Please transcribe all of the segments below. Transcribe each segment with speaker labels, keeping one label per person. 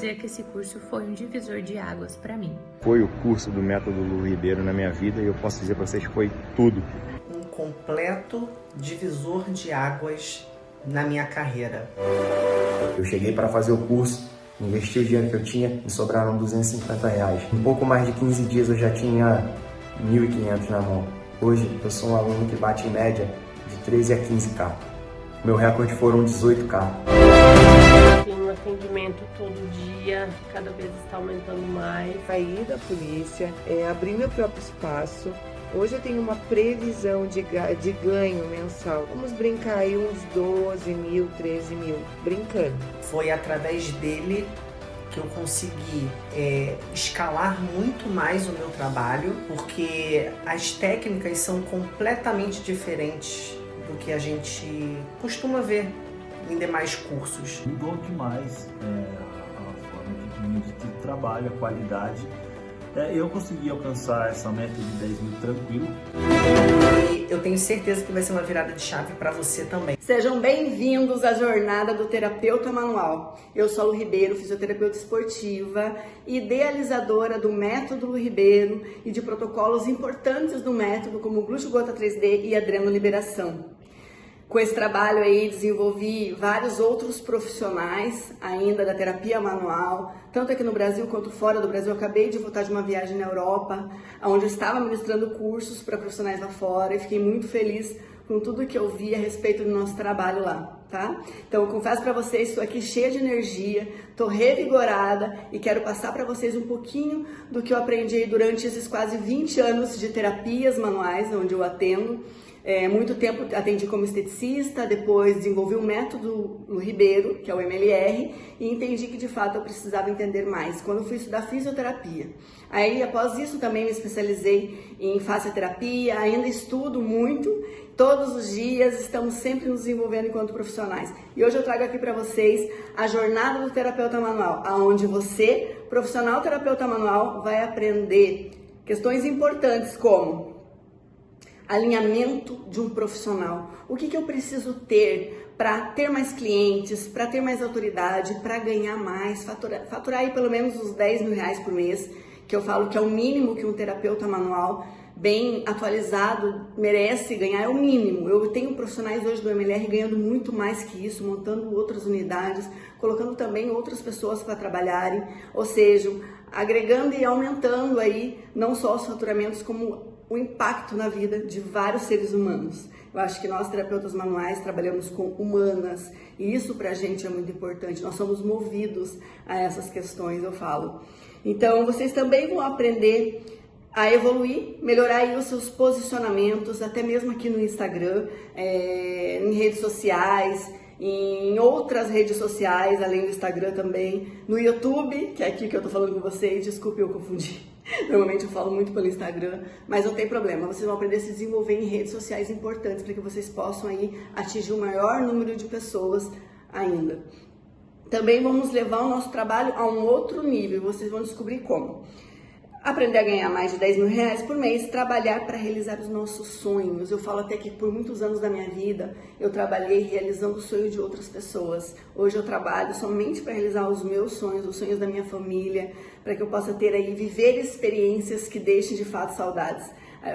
Speaker 1: dizer que esse curso foi um divisor de águas para mim.
Speaker 2: Foi o curso do Método Lu Ribeiro na minha vida e eu posso dizer para vocês que foi tudo.
Speaker 3: Um completo divisor de águas na minha carreira.
Speaker 4: Eu cheguei para fazer o curso, investi o dinheiro que eu tinha e sobraram R$250. Em pouco mais de 15 dias eu já tinha R$1.500 na mão. Hoje eu sou um aluno que bate em média de 13 a 15K. Meu recorde foram 18K.
Speaker 5: Tenho um atendimento todo dia, cada vez está aumentando mais.
Speaker 6: Saí da polícia, abri meu próprio espaço. Hoje eu tenho uma previsão de ganho mensal. Vamos brincar aí uns 12 mil, 13 mil, brincando.
Speaker 3: Foi através dele que eu consegui escalar muito mais o meu trabalho, porque as técnicas são completamente diferentes do que a gente costuma ver em demais cursos.
Speaker 7: Mudou demais a forma de trabalho, a qualidade. Eu consegui alcançar essa meta de 10 mil tranquilo.
Speaker 3: E eu tenho certeza que vai ser uma virada de chave para você também.
Speaker 8: Sejam bem-vindos à jornada do Terapeuta Manual. Eu sou a Lu Ribeiro, fisioterapeuta esportiva, idealizadora do Método Lu Ribeiro e de protocolos importantes do método, como o Glúteo Gota 3D e Adrenoliberação. Com esse trabalho aí, desenvolvi vários outros profissionais ainda da terapia manual, tanto aqui no Brasil quanto fora do Brasil. Eu acabei de voltar de uma viagem na Europa, onde eu estava ministrando cursos para profissionais lá fora e fiquei muito feliz com tudo que eu vi a respeito do nosso trabalho lá, tá? Então, eu confesso para vocês, estou aqui cheia de energia, estou revigorada e quero passar para vocês um pouquinho do que eu aprendi durante esses quase 20 anos de terapias manuais, onde eu atendo. Muito tempo atendi como esteticista, depois desenvolvi o método Lu Ribeiro, que é o MLR, e entendi que de fato eu precisava entender mais, quando fui estudar fisioterapia. Aí, após isso, também me especializei em fascioterapia, ainda estudo muito, todos os dias estamos sempre nos desenvolvendo enquanto profissionais. E hoje eu trago aqui para vocês a jornada do terapeuta manual, onde você, profissional terapeuta manual, vai aprender questões importantes como alinhamento de um profissional. O que eu preciso ter para ter mais clientes, para ter mais autoridade, para ganhar mais, faturar aí pelo menos uns 10 mil reais por mês, que eu falo que é o mínimo que um terapeuta manual bem atualizado merece ganhar, é o mínimo. Eu tenho profissionais hoje do MLR ganhando muito mais que isso, montando outras unidades, colocando também outras pessoas para trabalharem, ou seja, agregando e aumentando aí não só os faturamentos, como o impacto na vida de vários seres humanos. Eu acho que nós, terapeutas manuais, trabalhamos com humanas e isso pra gente é muito importante. Nós somos movidos a essas questões, eu falo. Então, vocês também vão aprender a evoluir, melhorar aí os seus posicionamentos, até mesmo aqui no Instagram, em redes sociais, em outras redes sociais, além do Instagram também, no YouTube, que é aqui que eu tô falando com vocês, desculpe eu confundi. Normalmente eu falo muito pelo Instagram, mas não tem problema, vocês vão aprender a se desenvolver em redes sociais importantes para que vocês possam aí atingir o maior número de pessoas ainda. Também vamos levar o nosso trabalho a um outro nível, vocês vão descobrir como. Aprender a ganhar mais de 10 mil reais por mês, trabalhar para realizar os nossos sonhos. Eu falo até que por muitos anos da minha vida, eu trabalhei realizando o sonho de outras pessoas. Hoje eu trabalho somente para realizar os meus sonhos, os sonhos da minha família, para que eu possa ter aí, viver experiências que deixem de fato saudades.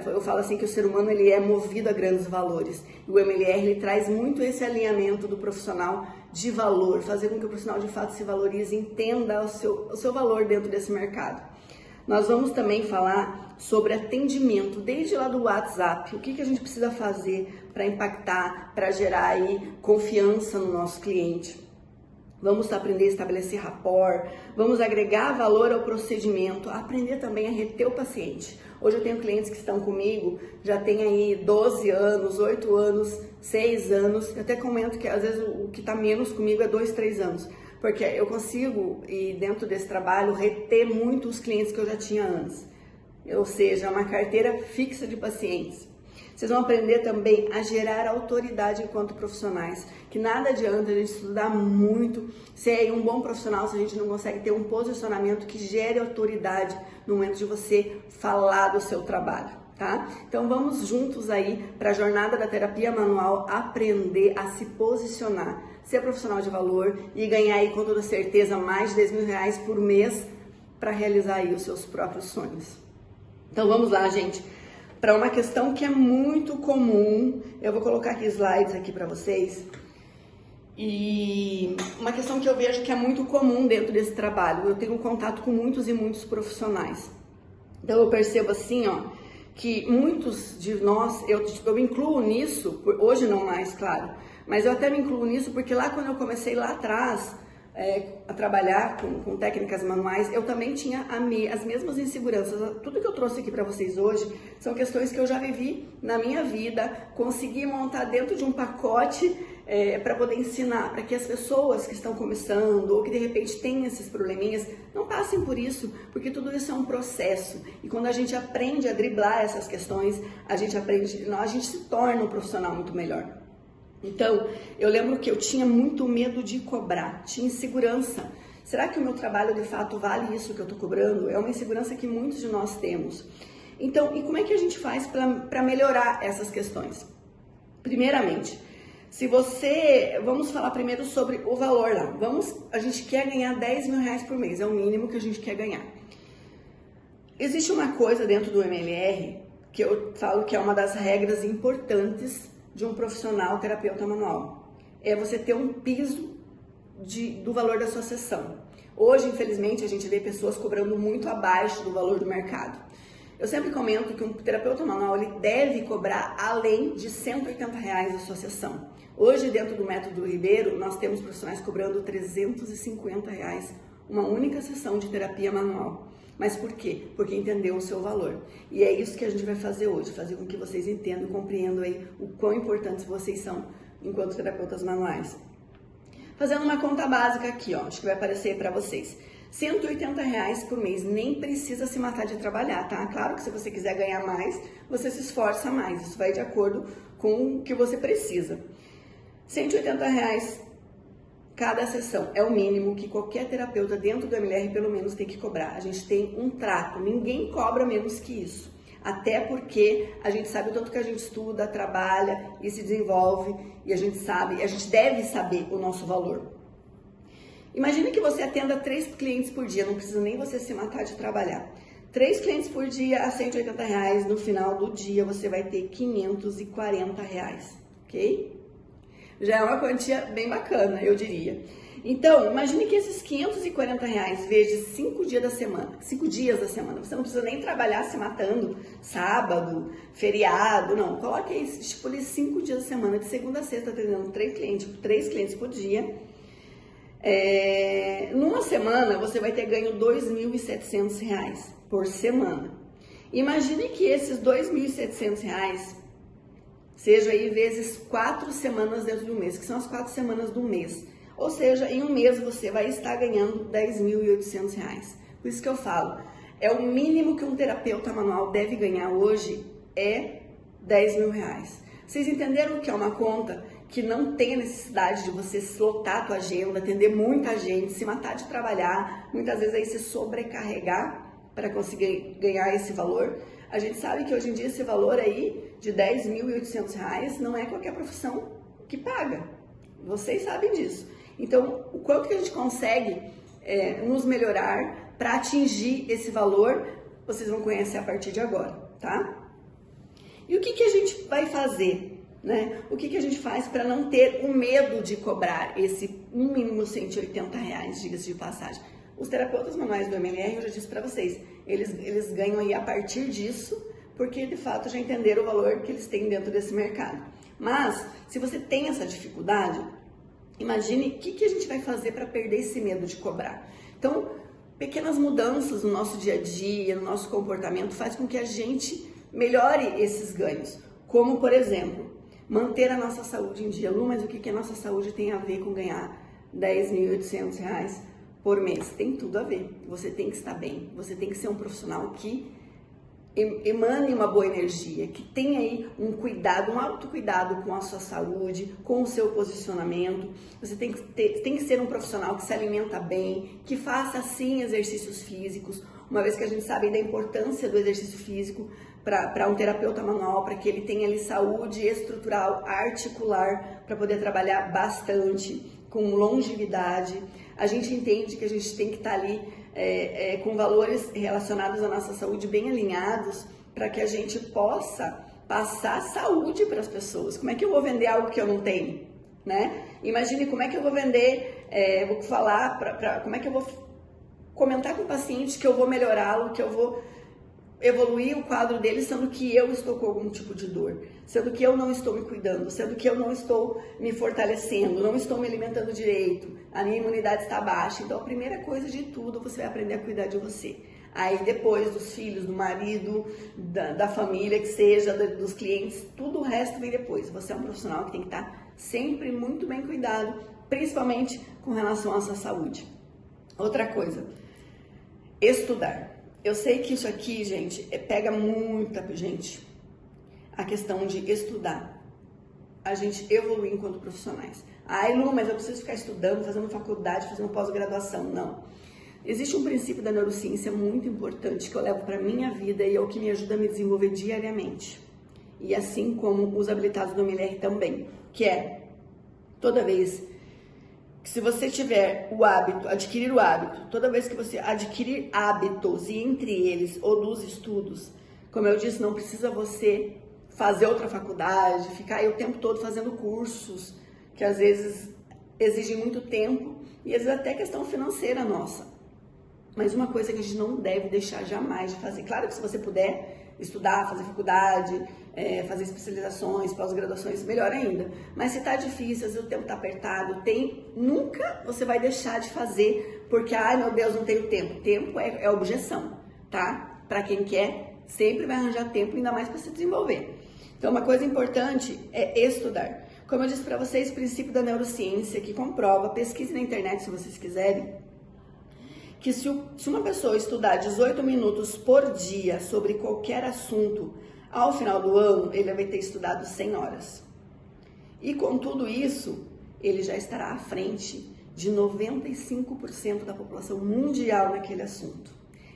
Speaker 8: Eu falo assim que o ser humano ele é movido a grandes valores. E o MLR ele traz muito esse alinhamento do profissional de valor, fazer com que o profissional de fato se valorize, entenda o seu valor dentro desse mercado. Nós vamos também falar sobre atendimento, desde lá do WhatsApp, o que a gente precisa fazer para impactar, para gerar aí confiança no nosso cliente. Vamos aprender a estabelecer rapport, vamos agregar valor ao procedimento, aprender também a reter o paciente. Hoje eu tenho clientes que estão comigo, já tem aí 12 anos, 8 anos, 6 anos, eu até comento que às vezes o que está menos comigo é 2, 3 anos. Porque eu consigo, e dentro desse trabalho, reter muito os clientes que eu já tinha antes. Ou seja, uma carteira fixa de pacientes. Vocês vão aprender também a gerar autoridade enquanto profissionais. Que nada adianta a gente estudar muito, ser um bom profissional se a gente não consegue ter um posicionamento que gere autoridade no momento de você falar do seu trabalho. Tá? Então vamos juntos aí para a jornada da terapia manual aprender a se posicionar. ser profissional de valor e ganhar aí com toda certeza mais de 10 mil reais por mês para realizar aí os seus próprios sonhos. Então vamos lá, gente, para uma questão que é muito comum. Eu vou colocar aqui slides aqui para vocês. E uma questão que eu vejo que é muito comum dentro desse trabalho. Eu tenho contato com muitos e muitos profissionais. Então eu percebo assim, ó, que muitos de nós, eu me incluo nisso, hoje não mais, claro, mas eu até me incluo nisso porque lá quando eu comecei lá atrás a trabalhar com técnicas manuais, eu também tinha as mesmas inseguranças. Tudo que eu trouxe aqui para vocês hoje são questões que eu já vivi na minha vida, consegui montar dentro de um pacote para poder ensinar, para que as pessoas que estão começando ou que de repente têm esses probleminhas não passem por isso, porque tudo isso é um processo. E quando a gente aprende a driblar essas questões, a gente se torna um profissional muito melhor. Então, eu lembro que eu tinha muito medo de cobrar, tinha insegurança. Será que o meu trabalho de fato vale isso que eu estou cobrando? É uma insegurança que muitos de nós temos. Então, e como é que a gente faz para melhorar essas questões? Primeiramente, vamos falar primeiro sobre o valor lá. A gente quer ganhar 10 mil reais por mês, é o mínimo que a gente quer ganhar. Existe uma coisa dentro do MLR que eu falo que é uma das regras importantes de um profissional terapeuta manual. É você ter um piso do valor da sua sessão. Hoje, infelizmente, a gente vê pessoas cobrando muito abaixo do valor do mercado. Eu sempre comento que um terapeuta manual ele deve cobrar além de R$180 a sua sessão. Hoje, dentro do método Ribeiro, nós temos profissionais cobrando R$350 uma única sessão de terapia manual. Mas por quê? Porque entendeu o seu valor. E é isso que a gente vai fazer hoje, fazer com que vocês entendam e compreendam aí o quão importantes vocês são enquanto terapeutas manuais. Fazendo uma conta básica aqui, ó, acho que vai aparecer para vocês. R$180 por mês, nem precisa se matar de trabalhar, tá? Claro que se você quiser ganhar mais, você se esforça mais, isso vai de acordo com o que você precisa. R$180 cada sessão é o mínimo que qualquer terapeuta dentro do MLR pelo menos tem que cobrar. A gente tem um trato, ninguém cobra menos que isso. Até porque a gente sabe o tanto que a gente estuda, trabalha e se desenvolve e a gente deve saber o nosso valor. Imagine que você atenda 3 clientes por dia, não precisa nem você se matar de trabalhar. 3 clientes por dia a R$180, no final do dia você vai ter R$540, ok? Já é uma quantia bem bacana, eu diria. Então, imagine que esses R$540 vezes 5 dias da semana, você não precisa nem trabalhar se matando, sábado, feriado, não. Coloque aí, estipule 5 dias da semana, de segunda a sexta, atendendo 3 clientes por dia. Numa semana, você vai ter ganho R$2.700 por semana. Imagine que esses R$2.700 seja aí vezes 4 semanas dentro do mês, que são as 4 semanas do mês. Ou seja, em um mês você vai estar ganhando R$10.800. Por isso que eu falo, é o mínimo que um terapeuta manual deve ganhar hoje é R$10 mil. Vocês entenderam que é uma conta que não tem a necessidade de você lotar a tua agenda, atender muita gente, se matar de trabalhar, muitas vezes aí se sobrecarregar para conseguir ganhar esse valor. A gente sabe que hoje em dia esse valor aí de R$10.800 não é qualquer profissão que paga. Vocês sabem disso. Então, o quanto que a gente consegue nos melhorar para atingir esse valor, vocês vão conhecer a partir de agora, tá? E o que a gente vai fazer, né? O que a gente faz para não ter o medo de cobrar esse no mínimo R$180, diga-se de passagem? Os terapeutas manuais do MLR, eu já disse para vocês, eles ganham aí a partir disso, porque de fato já entenderam o valor que eles têm dentro desse mercado. Mas, se você tem essa dificuldade, imagine o que a gente vai fazer para perder esse medo de cobrar. Então, pequenas mudanças no nosso dia a dia, no nosso comportamento, faz com que a gente melhore esses ganhos. Como, por exemplo, manter a nossa saúde em dia. Lu, mas o que a nossa saúde tem a ver com ganhar R$10.800 por mês? Tem tudo a ver. Você tem que estar bem. Você tem que ser um profissional que emane uma boa energia, que tenha aí um cuidado, um autocuidado com a sua saúde, com o seu posicionamento. Você tem que ser um profissional que se alimenta bem, que faça sim exercícios físicos, uma vez que a gente sabe da importância do exercício físico para um terapeuta manual, para que ele tenha ali saúde estrutural, articular, para poder trabalhar bastante, com longevidade. A gente entende que a gente tem que estar ali com valores relacionados à nossa saúde bem alinhados, para que a gente possa passar saúde para as pessoas. Como é que eu vou vender algo que eu não tenho, né? Imagine como é que eu vou vender, vou falar, como é que eu vou comentar com o paciente que eu vou melhorá-lo, que eu vou evoluir o quadro dele, sendo que eu estou com algum tipo de dor, sendo que eu não estou me cuidando, sendo que eu não estou me fortalecendo, não estou me alimentando direito, a minha imunidade está baixa. Então a primeira coisa de tudo, você vai aprender a cuidar de você. Aí depois dos filhos, do marido, da família, que seja, dos clientes, tudo o resto vem depois. Você é um profissional que tem que estar sempre muito bem cuidado, principalmente com relação à sua saúde. Outra coisa, estudar. Eu sei que isso aqui, gente, pega muita gente, a questão de estudar. A gente evoluir enquanto profissionais. Ai, Lu, mas eu preciso ficar estudando, fazendo faculdade, fazendo pós-graduação. Não. Existe um princípio da neurociência muito importante que eu levo para a minha vida e é o que me ajuda a me desenvolver diariamente. E assim como os habilitados do MLR também, que é toda vez que se você tiver o hábito, adquirir o hábito, toda vez que você adquirir hábitos e entre eles ou dos estudos, como eu disse, não precisa você fazer outra faculdade, ficar aí o tempo todo fazendo cursos, que às vezes exigem muito tempo e às vezes até questão financeira nossa. Mas uma coisa que a gente não deve deixar jamais de fazer, claro que se você puder estudar, fazer faculdade, fazer especializações, pós-graduações, melhor ainda. Mas se tá difícil, às vezes o tempo tá apertado, nunca você vai deixar de fazer, porque, ai meu Deus, não tenho tempo. Tempo é objeção, tá? Para quem quer, sempre vai arranjar tempo, ainda mais para se desenvolver. Então, uma coisa importante é estudar. Como eu disse para vocês, o princípio da neurociência que comprova, pesquise na internet se vocês quiserem, que se uma pessoa estudar 18 minutos por dia sobre qualquer assunto, ao final do ano, ele vai ter estudado 100 horas. E com tudo isso, ele já estará à frente de 95% da população mundial naquele assunto.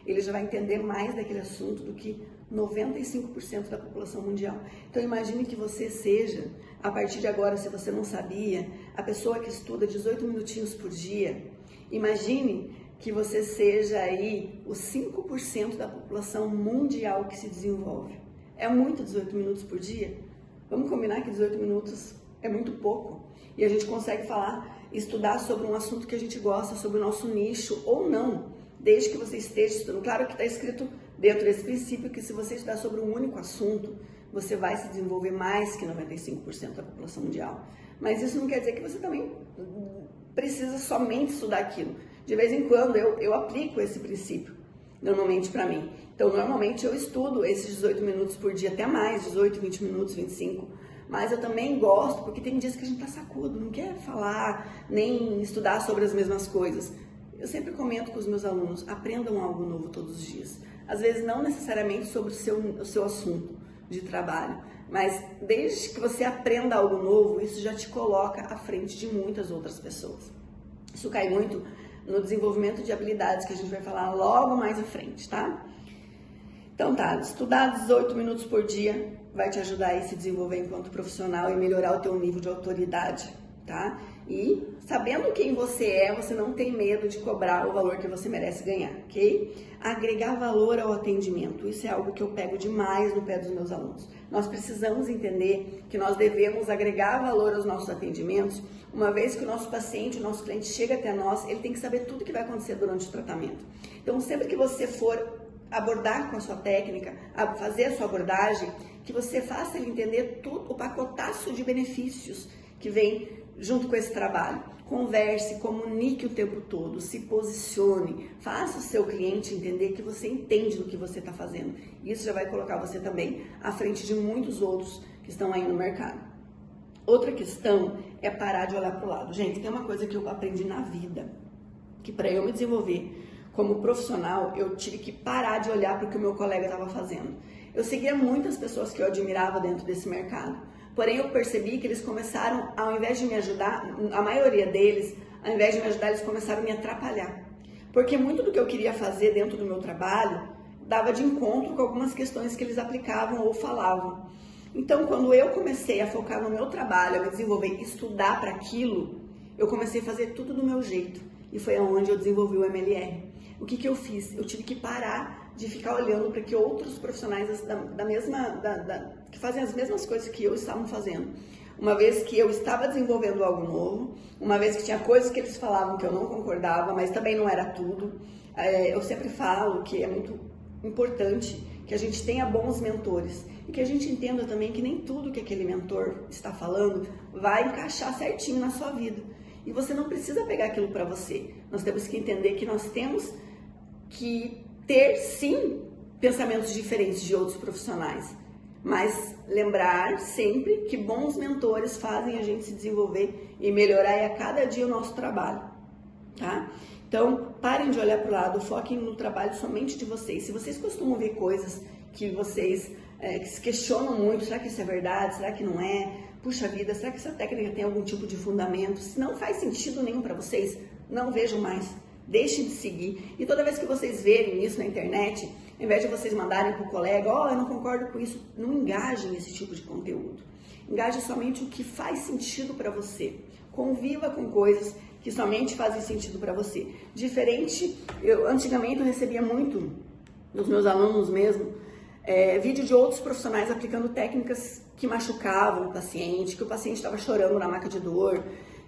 Speaker 8: Ele já vai entender mais daquele assunto do que 95% da população mundial. Então imagine que você seja, a partir de agora, se você não sabia, a pessoa que estuda 18 minutinhos por dia. Imagine que você seja aí os 5% da população mundial que se desenvolve. É muito 18 minutos por dia? Vamos combinar que 18 minutos é muito pouco. E a gente consegue estudar sobre um assunto que a gente gosta, sobre o nosso nicho ou não, desde que você esteja estudando. Claro que está escrito dentro desse princípio que se você estudar sobre um único assunto, você vai se desenvolver mais que 95% da população mundial. Mas isso não quer dizer que você também precisa somente estudar aquilo. De vez em quando eu aplico esse princípio, normalmente para mim. Então, normalmente eu estudo esses 18 minutos por dia, até mais, 18, 20 minutos, 25. Mas eu também gosto, porque tem dias que a gente tá sacudo, não quer falar, nem estudar sobre as mesmas coisas. Eu sempre comento com os meus alunos, aprendam algo novo todos os dias. Às vezes não necessariamente sobre o seu assunto de trabalho, mas desde que você aprenda algo novo, isso já te coloca à frente de muitas outras pessoas. Isso cai muito no desenvolvimento de habilidades que a gente vai falar logo mais à frente, tá? Então tá, estudar 18 minutos por dia vai te ajudar a se desenvolver enquanto profissional e melhorar o teu nível de autoridade, tá? E sabendo quem você é, você não tem medo de cobrar o valor que você merece ganhar, ok? Agregar valor ao atendimento, isso é algo que eu pego demais no pé dos meus alunos. Nós precisamos entender que nós devemos agregar valor aos nossos atendimentos, uma vez que o nosso paciente, o nosso cliente chega até nós, ele tem que saber tudo que vai acontecer durante o tratamento. Então, sempre que você for abordar com a sua técnica, fazer a sua abordagem, que você faça ele entender tudo, o pacotaço de benefícios que vem junto com esse trabalho. Converse, comunique o tempo todo, se posicione, faça o seu cliente entender que você entende do que você está fazendo. Isso já vai colocar você também à frente de muitos outros que estão aí no mercado. Outra questão é parar de olhar para o lado. Gente, tem uma coisa que eu aprendi na vida, que para eu me desenvolver como profissional, eu tive que parar de olhar para o que o meu colega estava fazendo. Eu seguia muitas pessoas que eu admirava dentro desse mercado, porém eu percebi que eles começaram, ao invés de me ajudar, a maioria deles, ao invés de me ajudar, eles começaram a me atrapalhar. Porque muito do que eu queria fazer dentro do meu trabalho, dava de encontro com algumas questões que eles aplicavam ou falavam. Então, quando eu comecei a focar no meu trabalho, a me desenvolver, estudar para aquilo, eu comecei a fazer tudo do meu jeito. E foi onde eu desenvolvi o MLR. O que eu fiz? Eu tive que parar de ficar olhando para que outros profissionais que fazem as mesmas coisas que eu estavam fazendo. Uma vez que eu estava desenvolvendo algo novo, uma vez que tinha coisas que eles falavam que eu não concordava, mas também não era tudo. Eu sempre falo que é muito importante que a gente tenha bons mentores e que a gente entenda também que nem tudo que aquele mentor está falando vai encaixar certinho na sua vida. E você não precisa pegar aquilo para você. Nós temos que entender que nós temos que ter, sim, pensamentos diferentes de outros profissionais, mas lembrar sempre que bons mentores fazem a gente se desenvolver e melhorar a cada dia o nosso trabalho, tá? Então, parem de olhar para o lado, foquem no trabalho somente de vocês. Se vocês costumam ver coisas que vocês que se questionam muito, será que isso é verdade, será que não é? Puxa vida, será que essa técnica tem algum tipo de fundamento? Se não faz sentido nenhum para vocês, não vejam mais. Deixem de seguir. E toda vez que vocês verem isso na internet, ao invés de vocês mandarem para o colega, eu não concordo com isso, não engajem nesse tipo de conteúdo. Engaje somente o que faz sentido para você. Conviva com coisas que somente fazem sentido para você. Diferente, antigamente eu recebia muito dos meus alunos mesmo, vídeo de outros profissionais aplicando técnicas que machucavam o paciente, que o paciente estava chorando na maca de dor,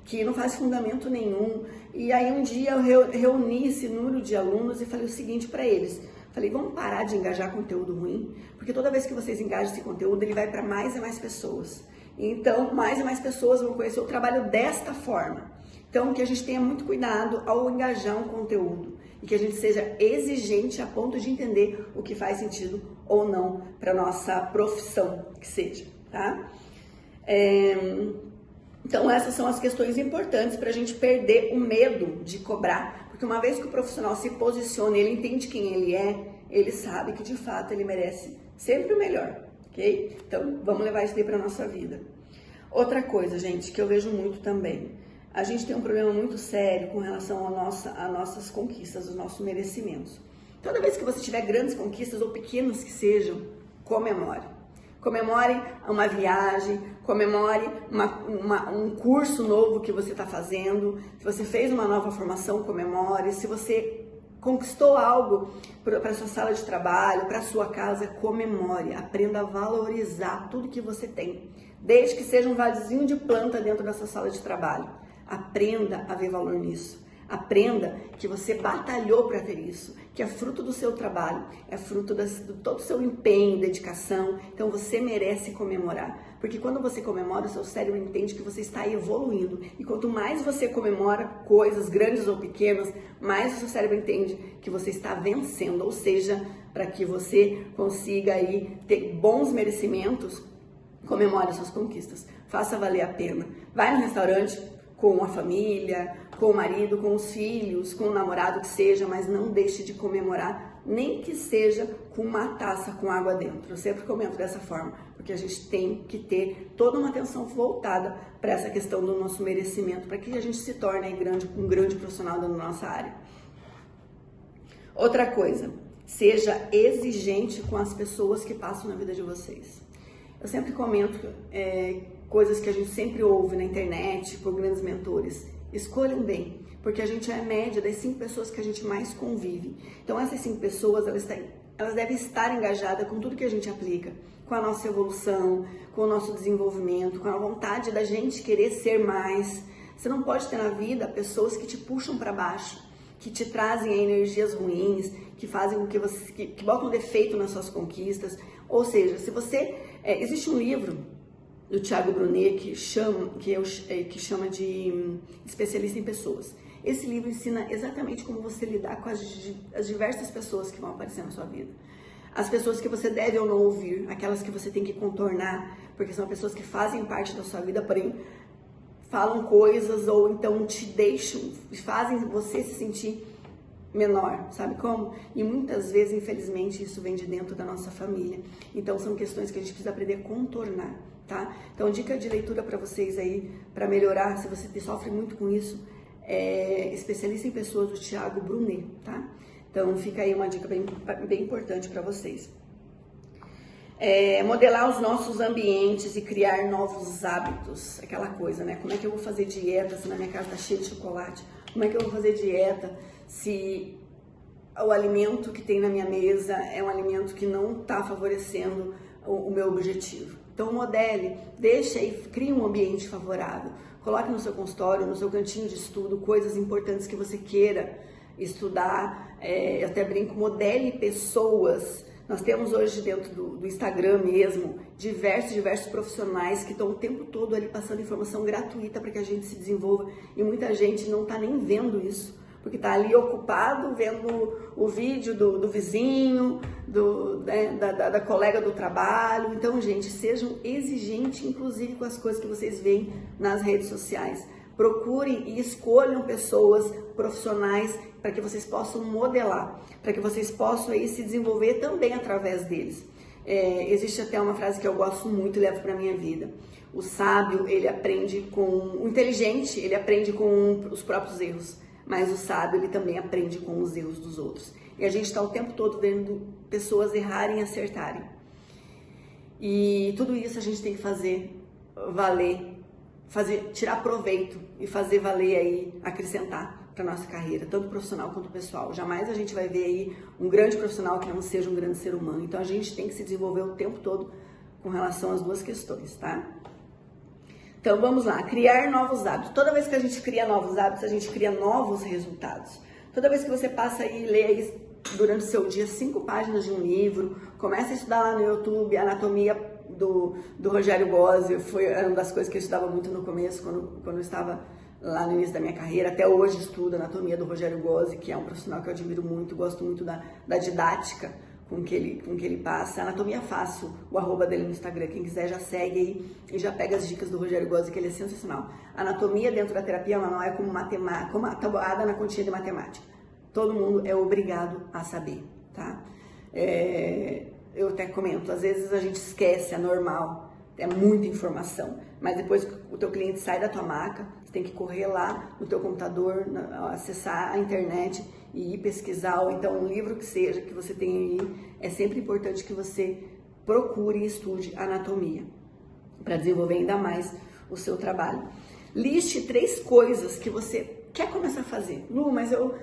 Speaker 8: que não faz fundamento nenhum. E aí um dia eu reuni esse número de alunos e falei o seguinte para eles. Falei, vamos parar de engajar conteúdo ruim, porque toda vez que vocês engajam esse conteúdo, ele vai para mais e mais pessoas. Então, mais e mais pessoas vão conhecer o trabalho desta forma. Então, que a gente tenha muito cuidado ao engajar um conteúdo e que a gente seja exigente a ponto de entender o que faz sentido ou não para nossa profissão, que seja, tá? Então, essas são as questões importantes para a gente perder o medo de cobrar, porque uma vez que o profissional se posiciona e ele entende quem ele é, ele sabe que de fato ele merece sempre o melhor, ok? Então, vamos levar isso daí para a nossa vida. Outra coisa, gente, que eu vejo muito também, a gente tem um problema muito sério com relação a nossas conquistas, os nossos merecimentos. Toda vez que você tiver grandes conquistas ou pequenas que sejam, comemore. Comemore uma viagem, comemore um curso novo que você está fazendo. Se você fez uma nova formação, comemore. Se você conquistou algo para a sua sala de trabalho, para a sua casa, comemore. Aprenda a valorizar tudo que você tem, desde que seja um vasinho de planta dentro da sua sala de trabalho. Aprenda a ver valor nisso. Aprenda que você batalhou para ter isso, que é fruto do seu trabalho, é fruto de todo o seu empenho, dedicação. Então você merece comemorar, porque quando você comemora, o seu cérebro entende que você está evoluindo. E quanto mais você comemora coisas grandes ou pequenas, mais o seu cérebro entende que você está vencendo. Ou seja, para que você consiga aí ter bons merecimentos, comemore suas conquistas, faça valer a pena. Vai no restaurante com a família, com o marido, com os filhos, com o namorado que seja, mas não deixe de comemorar, nem que seja com uma taça com água dentro. Eu sempre comento dessa forma, porque a gente tem que ter toda uma atenção voltada para essa questão do nosso merecimento, para que a gente se torne um grande profissional da nossa área. Outra coisa, seja exigente com as pessoas que passam na vida de vocês. Eu sempre comento coisas que a gente sempre ouve na internet por grandes mentores. Escolham bem, porque a gente é a média das 5 pessoas que a gente mais convive. Então essas 5 pessoas, elas devem estar engajadas com tudo que a gente aplica, com a nossa evolução, com o nosso desenvolvimento, com a vontade da gente querer ser mais. Você não pode ter na vida pessoas que te puxam para baixo, que te trazem energias ruins, que fazem com que você que botam defeito nas suas conquistas. Ou seja, se você existe um livro do Thiago Brunet que chama de Especialista em Pessoas. Esse livro ensina exatamente como você lidar com as diversas pessoas que vão aparecer na sua vida. As pessoas que você deve ou não ouvir, aquelas que você tem que contornar, porque são pessoas que fazem parte da sua vida, porém falam coisas ou então te deixam, fazem você se sentir menor, sabe como? E muitas vezes, infelizmente, isso vem de dentro da nossa família. Então, são questões que a gente precisa aprender a contornar, tá? Então, dica de leitura para vocês aí, para melhorar, se você sofre muito com isso, Especialista em Pessoas, do Thiago Brunet, tá? Então fica aí uma dica bem importante para vocês. Modelar os nossos ambientes e criar novos hábitos, aquela coisa, né? Como é que eu vou fazer dieta se na minha casa está cheio de chocolate? Como é que eu vou fazer dieta se o alimento que tem na minha mesa é um alimento que não está favorecendo o meu objetivo? Então modele, deixe aí, crie um ambiente favorável. Coloque no seu consultório, no seu cantinho de estudo, coisas importantes que você queira estudar. Eu até brinco, modele pessoas. Nós temos hoje dentro do Instagram mesmo, diversos profissionais que estão o tempo todo ali passando informação gratuita para que a gente se desenvolva, e muita gente não está nem vendo isso, porque está ali ocupado vendo o vídeo do vizinho, da colega do trabalho. Então, gente, sejam exigentes, inclusive com as coisas que vocês veem nas redes sociais. Procurem e escolham pessoas profissionais para que vocês possam modelar, para que vocês possam aí se desenvolver também através deles. Existe até uma frase que eu gosto muito e levo para a minha vida. O sábio, ele aprende o inteligente, ele aprende com os próprios erros, mas o sábio, ele também aprende com os erros dos outros. E a gente está o tempo todo vendo pessoas errarem e acertarem. E tudo isso a gente tem que fazer valer, tirar proveito e fazer valer aí, acrescentar para nossa carreira, tanto profissional quanto pessoal. Jamais a gente vai ver aí um grande profissional que não seja um grande ser humano. Então a gente tem que se desenvolver o tempo todo com relação às duas questões, tá? Então vamos lá, criar novos hábitos. Toda vez que a gente cria novos hábitos, a gente cria novos resultados. Toda vez que você passa aí e lê aí, durante o seu dia 5 páginas de um livro, começa a estudar lá no YouTube anatomia do Rogério Gozzi, foi uma das coisas que eu estudava muito no começo, quando eu estava lá no início da minha carreira. Até hoje estudo a anatomia do Rogério Gozzi, que é um profissional que eu admiro muito, gosto muito da didática com que ele passa. Anatomia Fácil, o arroba dele no Instagram, quem quiser já segue aí e já pega as dicas do Rogério Gozzi, que ele é sensacional. Anatomia dentro da terapia, ela não é como matemática, como a tabuada na continha de matemática. Todo mundo é obrigado a saber, tá? Eu até comento, às vezes a gente esquece, é normal, é muita informação, mas depois que o teu cliente sai da tua maca, você tem que correr lá no teu computador, acessar a internet e ir pesquisar, ou então um livro que seja, que você tem aí. É sempre importante que você procure e estude anatomia, para desenvolver ainda mais o seu trabalho. Liste 3 coisas que você quer começar a fazer. Lu, mas eu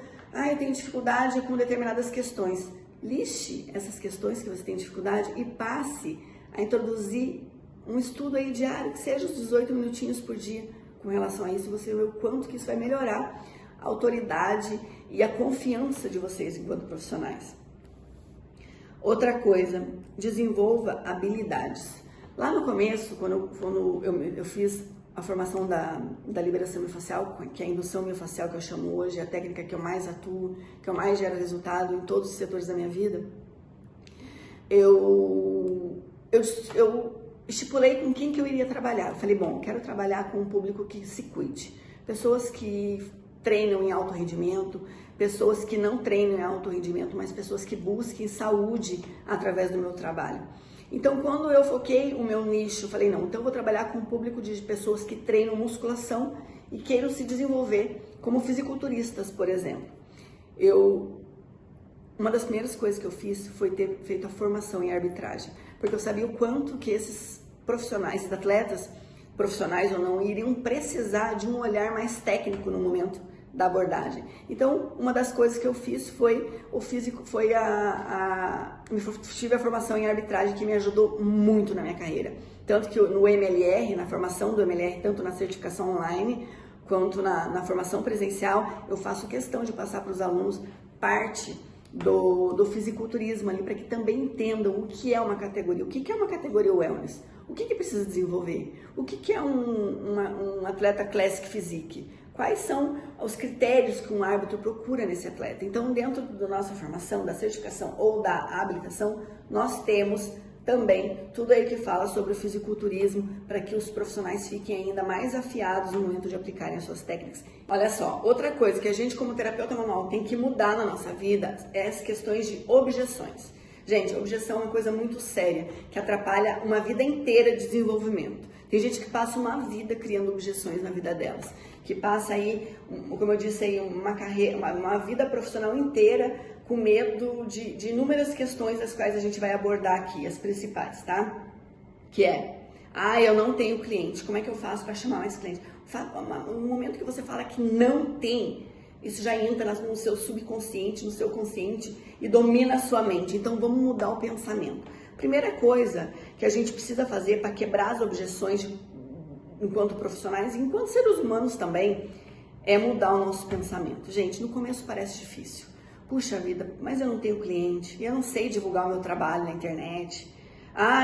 Speaker 8: tenho dificuldade com determinadas questões. Liste essas questões que você tem dificuldade e passe a introduzir um estudo aí diário, que seja os 18 minutinhos por dia com relação a isso. Você vê o quanto que isso vai melhorar a autoridade e a confiança de vocês enquanto profissionais. Outra coisa, desenvolva habilidades. Lá no começo, quando eu fiz a formação da liberação miofascial, que é a indução miofascial que eu chamo hoje, a técnica que eu mais atuo, que eu mais gero resultado em todos os setores da minha vida, eu estipulei com quem que eu iria trabalhar. Eu falei, bom, quero trabalhar com um público que se cuide. Pessoas que treinam em alto rendimento, pessoas que não treinam em alto rendimento, mas pessoas que busquem saúde através do meu trabalho. Então, quando eu foquei o meu nicho, eu falei, não, então eu vou trabalhar com um público de pessoas que treinam musculação e queiram se desenvolver como fisiculturistas, por exemplo. Uma das primeiras coisas que eu fiz foi ter feito a formação em arbitragem, porque eu sabia o quanto que esses profissionais, esses atletas, profissionais ou não, iriam precisar de um olhar mais técnico no momento da abordagem. Então, uma das coisas que eu fiz tive a formação em arbitragem, que me ajudou muito na minha carreira. Tanto que no MLR, na formação do MLR, tanto na certificação online, quanto na formação presencial, eu faço questão de passar para os alunos parte do fisiculturismo ali, para que também entendam o que é uma categoria, o que é uma categoria wellness, o que precisa desenvolver, o que é um atleta classic physique, quais são os critérios que um árbitro procura nesse atleta. Então, dentro da nossa formação, da certificação ou da habilitação, nós temos também tudo aí que fala sobre o fisiculturismo, para que os profissionais fiquem ainda mais afiados no momento de aplicarem as suas técnicas. Olha só, outra coisa que a gente como terapeuta manual tem que mudar na nossa vida é as questões de objeções. Gente, objeção é uma coisa muito séria, que atrapalha uma vida inteira de desenvolvimento. Tem gente que passa uma vida criando objeções na vida delas, que passa aí, como eu disse aí, uma vida profissional inteira com medo de inúmeras questões das quais a gente vai abordar aqui, as principais, tá? Que é, eu não tenho cliente, como é que eu faço para chamar mais clientes? No momento que você fala que não tem, isso já entra no seu subconsciente, no seu consciente e domina a sua mente. Então vamos mudar o pensamento. Primeira coisa que a gente precisa fazer para quebrar as objeções enquanto profissionais e enquanto seres humanos também é mudar o nosso pensamento. Gente, no começo parece difícil. Puxa vida, mas eu não tenho cliente, eu não sei divulgar o meu trabalho na internet.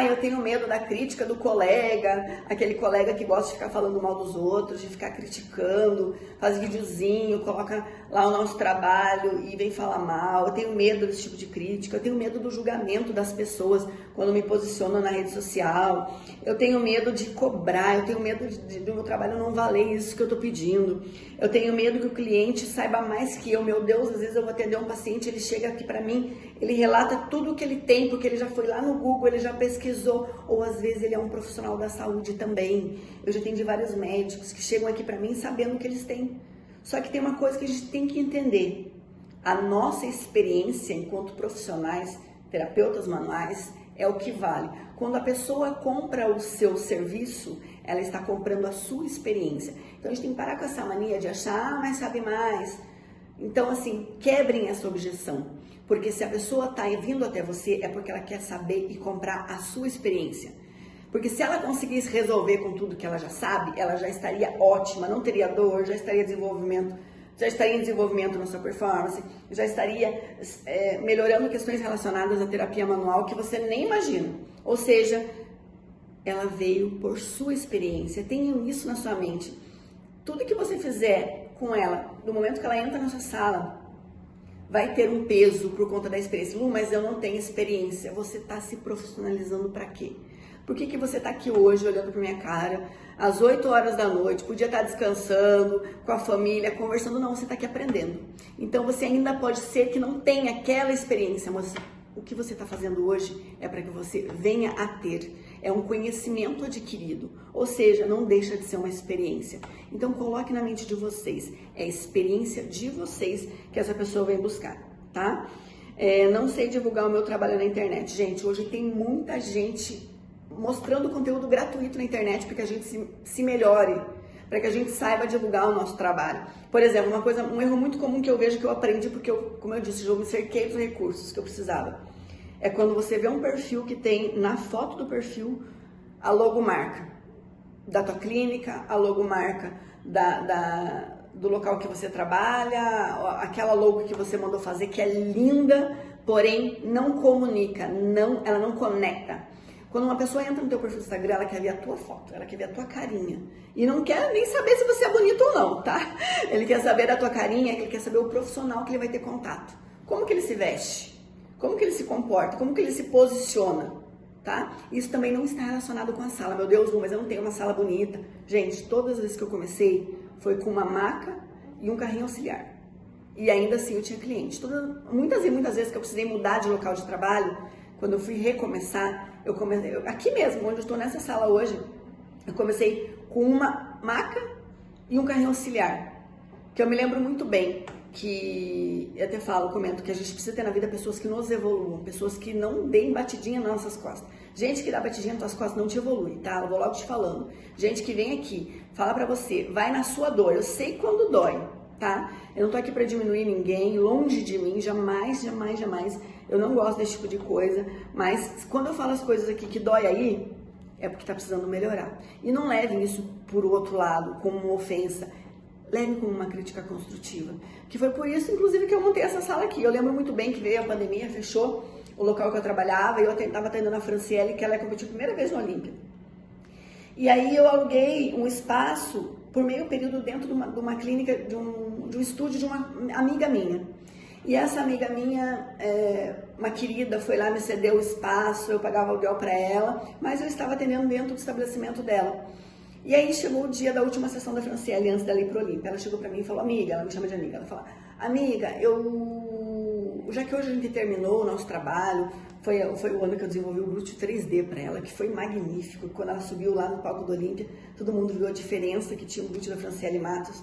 Speaker 8: Eu tenho medo da crítica do colega, aquele colega que gosta de ficar falando mal dos outros, de ficar criticando, faz videozinho, coloca lá o nosso trabalho e vem falar mal. Eu tenho medo desse tipo de crítica, eu tenho medo do julgamento das pessoas quando me posiciono na rede social. Eu tenho medo de cobrar, eu tenho medo do meu trabalho não valer isso que eu tô pedindo. Eu tenho medo que o cliente saiba mais que eu. Meu Deus, às vezes eu vou atender um paciente, ele chega aqui pra mim, ele relata tudo o que ele tem, porque ele já foi lá no Google, ele já pesquisou, ou às vezes ele é um profissional da saúde também. Eu já atendi vários médicos que chegam aqui pra mim sabendo o que eles têm. Só que tem uma coisa que a gente tem que entender. A nossa experiência enquanto profissionais, terapeutas manuais, é o que vale. Quando a pessoa compra o seu serviço, ela está comprando a sua experiência. Então a gente tem que parar com essa mania de achar, mas sabe mais. Então assim, quebrem essa objeção. Porque se a pessoa está vindo até você, é porque ela quer saber e comprar a sua experiência. Porque se ela conseguisse resolver com tudo que ela já sabe, ela já estaria ótima, não teria dor, já estaria em desenvolvimento na sua performance, já estaria melhorando questões relacionadas à terapia manual que você nem imagina. Ou seja, ela veio por sua experiência. Tenham isso na sua mente. Tudo que você fizer com ela, do momento que ela entra na sua sala, vai ter um peso por conta da experiência. Mas eu não tenho experiência. Você está se profissionalizando para quê? Por que você está aqui hoje olhando para minha cara, às 8 horas da noite, podia estar descansando, com a família, conversando? Não, você está aqui aprendendo. Então você ainda pode ser que não tenha aquela experiência, mas o que você está fazendo hoje é para que você venha a ter. É um conhecimento adquirido, ou seja, não deixa de ser uma experiência. Então coloque na mente de vocês, é a experiência de vocês que essa pessoa vem buscar, tá? Não sei divulgar o meu trabalho na internet. Gente, hoje tem muita gente mostrando conteúdo gratuito na internet para que a gente se melhore, para que a gente saiba divulgar o nosso trabalho. Por exemplo, um erro muito comum que eu vejo, que eu aprendi, porque como eu disse, eu me cerquei dos recursos que eu precisava. É quando você vê um perfil que tem na foto do perfil a logomarca da tua clínica, a logomarca do local que você trabalha, aquela logo que você mandou fazer, que é linda, porém não comunica, ela não conecta. Quando uma pessoa entra no teu perfil do Instagram, ela quer ver a tua foto, ela quer ver a tua carinha. E não quer nem saber se você é bonito ou não, tá? Ele quer saber da tua carinha, ele quer saber o profissional que ele vai ter contato. Como que ele se veste? Como que ele se comporta? Como que ele se posiciona? Tá? Isso também não está relacionado com a sala. Meu Deus, mas eu não tenho uma sala bonita. Gente, todas as vezes que eu comecei, foi com uma maca e um carrinho auxiliar. E ainda assim eu tinha cliente. Muitas vezes que eu precisei mudar de local de trabalho, quando eu fui recomeçar, aqui mesmo, onde eu estou nessa sala hoje, eu comecei com uma maca e um carrinho auxiliar. Que eu me lembro muito bem, que eu até comento que a gente precisa ter na vida pessoas que nos evoluam, pessoas que não deem batidinha nas nossas costas. Gente que dá batidinha nas tuas costas não te evolui, tá? Eu vou logo te falando. Gente que vem aqui, fala pra você, vai na sua dor, eu sei quando dói, tá? Eu não tô aqui pra diminuir ninguém, longe de mim, jamais, jamais, jamais. Eu não gosto desse tipo de coisa, mas quando eu falo as coisas aqui que dói aí, é porque tá precisando melhorar. E não levem isso por outro lado, como uma ofensa. Levem como uma crítica construtiva. Que foi por isso, inclusive, que eu montei essa sala aqui. Eu lembro muito bem que veio a pandemia, fechou o local que eu trabalhava, e eu estava atendendo a Franciele, que ela competiu a primeira vez no Olímpia. E aí eu aluguei um espaço por meio período dentro de uma clínica, de um estúdio de uma amiga minha. E essa amiga minha, uma querida, foi lá, me cedeu o espaço, eu pagava aluguel para ela, mas eu estava atendendo dentro do estabelecimento dela. E aí chegou o dia da última sessão da Franciele, antes dela ir pro Olímpia. Ela chegou pra mim e falou, amiga, ela me chama de amiga, ela falou, amiga, já que hoje a gente terminou o nosso trabalho, foi o ano que eu desenvolvi o glúteo 3D pra ela, que foi magnífico. Quando ela subiu lá no palco do Olímpia, todo mundo viu a diferença que tinha o glúteo da Franciele Matos,